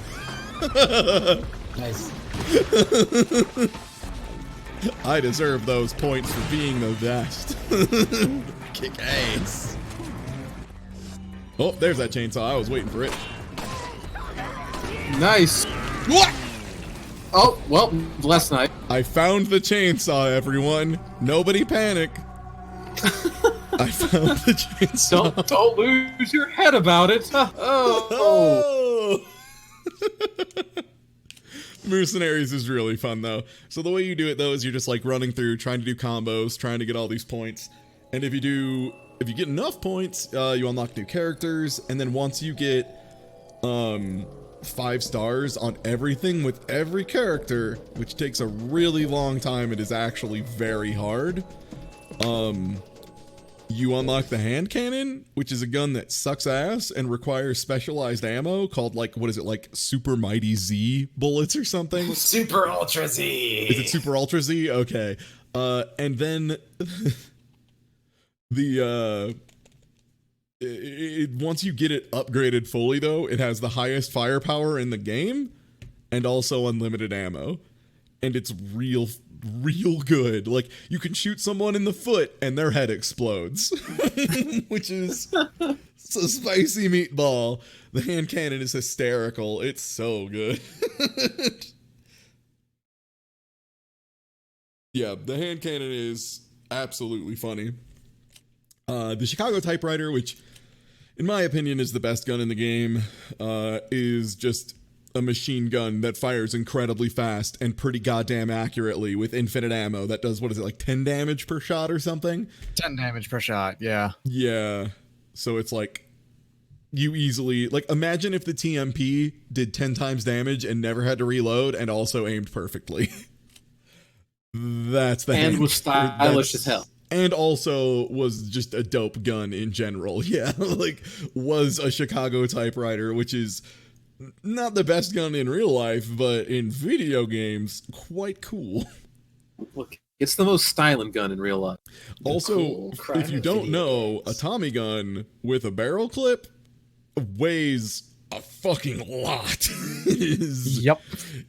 Nice. I deserve those points for being the best. Kick ass. Oh, there's that chainsaw. I was waiting for it. Nice. What? Oh, well, last night. I found the chainsaw, everyone. Nobody panic. I found the chainsaw. Don't lose your head about it. Oh. Mercenaries is really fun though. So the way you do it though is you're just like running through, trying to do combos, trying to get all these points. And if you get enough points, you unlock new characters. And then once you get 5 stars on everything with every character, which takes a really long time, it is actually very hard. You unlock the hand cannon, which is a gun that sucks ass and requires specialized ammo called, like, what is it, like Super Mighty Z bullets or something? Super Ultra Z! Is it Super Ultra Z? Okay. And then once you get it upgraded fully, though, it has the highest firepower in the game and also unlimited ammo. And it's real good. Like, you can shoot someone in the foot and their head explodes. Which is a spicy meatball. The hand cannon is hysterical. It's so good. Yeah, the hand cannon is absolutely funny. The Chicago typewriter, which in my opinion is the best gun in the game, is just a machine gun that fires incredibly fast and pretty goddamn accurately with infinite ammo that does, what is it, like 10 damage per shot or something? 10 damage per shot, yeah. Yeah. So it's like, you easily, like, imagine if the TMP did 10 times damage and never had to reload and also aimed perfectly. That's the And was stylish as hell. And also was just a dope gun in general. Yeah, like, was a Chicago typewriter, which is not the best gun in real life, but in video games, quite cool. Look, it's the most styling gun in real life. Also, cool if you don't know, a Tommy gun with a barrel clip weighs a fucking lot. It is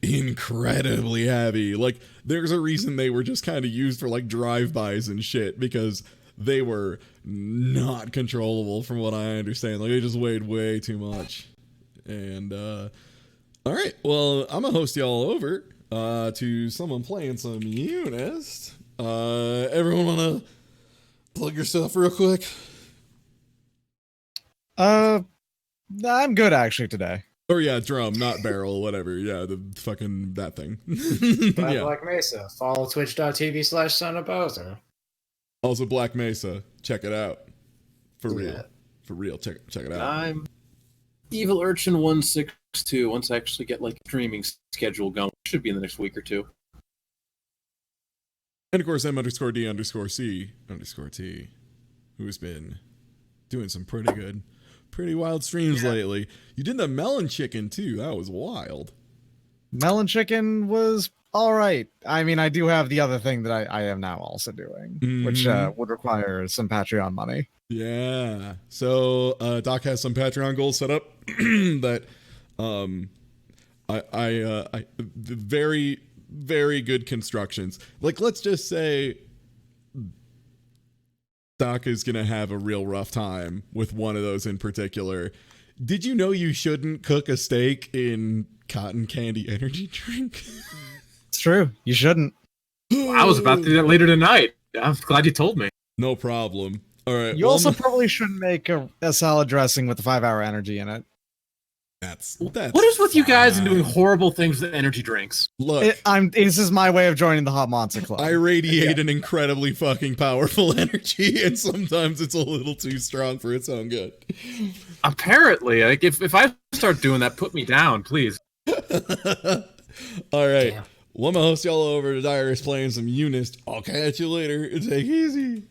incredibly heavy. Like, there's a reason they were just kind of used for like drive-bys and shit, because they were not controllable from what I understand. Like, they just weighed way too much. And all right, well, I'm gonna host y'all over to someone playing some Unist. Everyone wanna plug your stuff real quick? I'm good actually today. Or yeah, drum, not barrel, whatever. Yeah, the fucking that thing. By Yeah. Black Mesa. Follow twitch.tv/sonofbowser. Also, Black Mesa, check it out. For Yeah. real. For real, check it out. I'm Evil Urchin 162. Once I actually get like a streaming schedule going, should be in the next week or two. And of course, M_D_C_C_T, who's been doing some pretty wild streams lately. You did the melon chicken too. That was wild. Melon chicken was all right. I mean, I do have the other thing that I am now also doing, which would require some Patreon money. Yeah. So Doc has some Patreon goals set up that I very, very good constructions. Like, let's just say Doc is gonna have a real rough time with one of those in particular. Did you know you shouldn't cook a steak in cotton candy energy drink? It's true. You shouldn't. I was about to do that later tonight. I'm glad you told me. No problem. All right. You also probably shouldn't make a salad dressing with the 5-hour energy in it. That's what is with you guys and doing horrible things with energy drinks? Look, this is my way of joining the Hot Monster Club. I radiate an incredibly fucking powerful energy, and sometimes it's a little too strong for its own good. Apparently, like if I start doing that, put me down, please. All right. Well, I'm gonna host y'all over to Dyrus playing some Unist. I'll catch you later. Take it easy.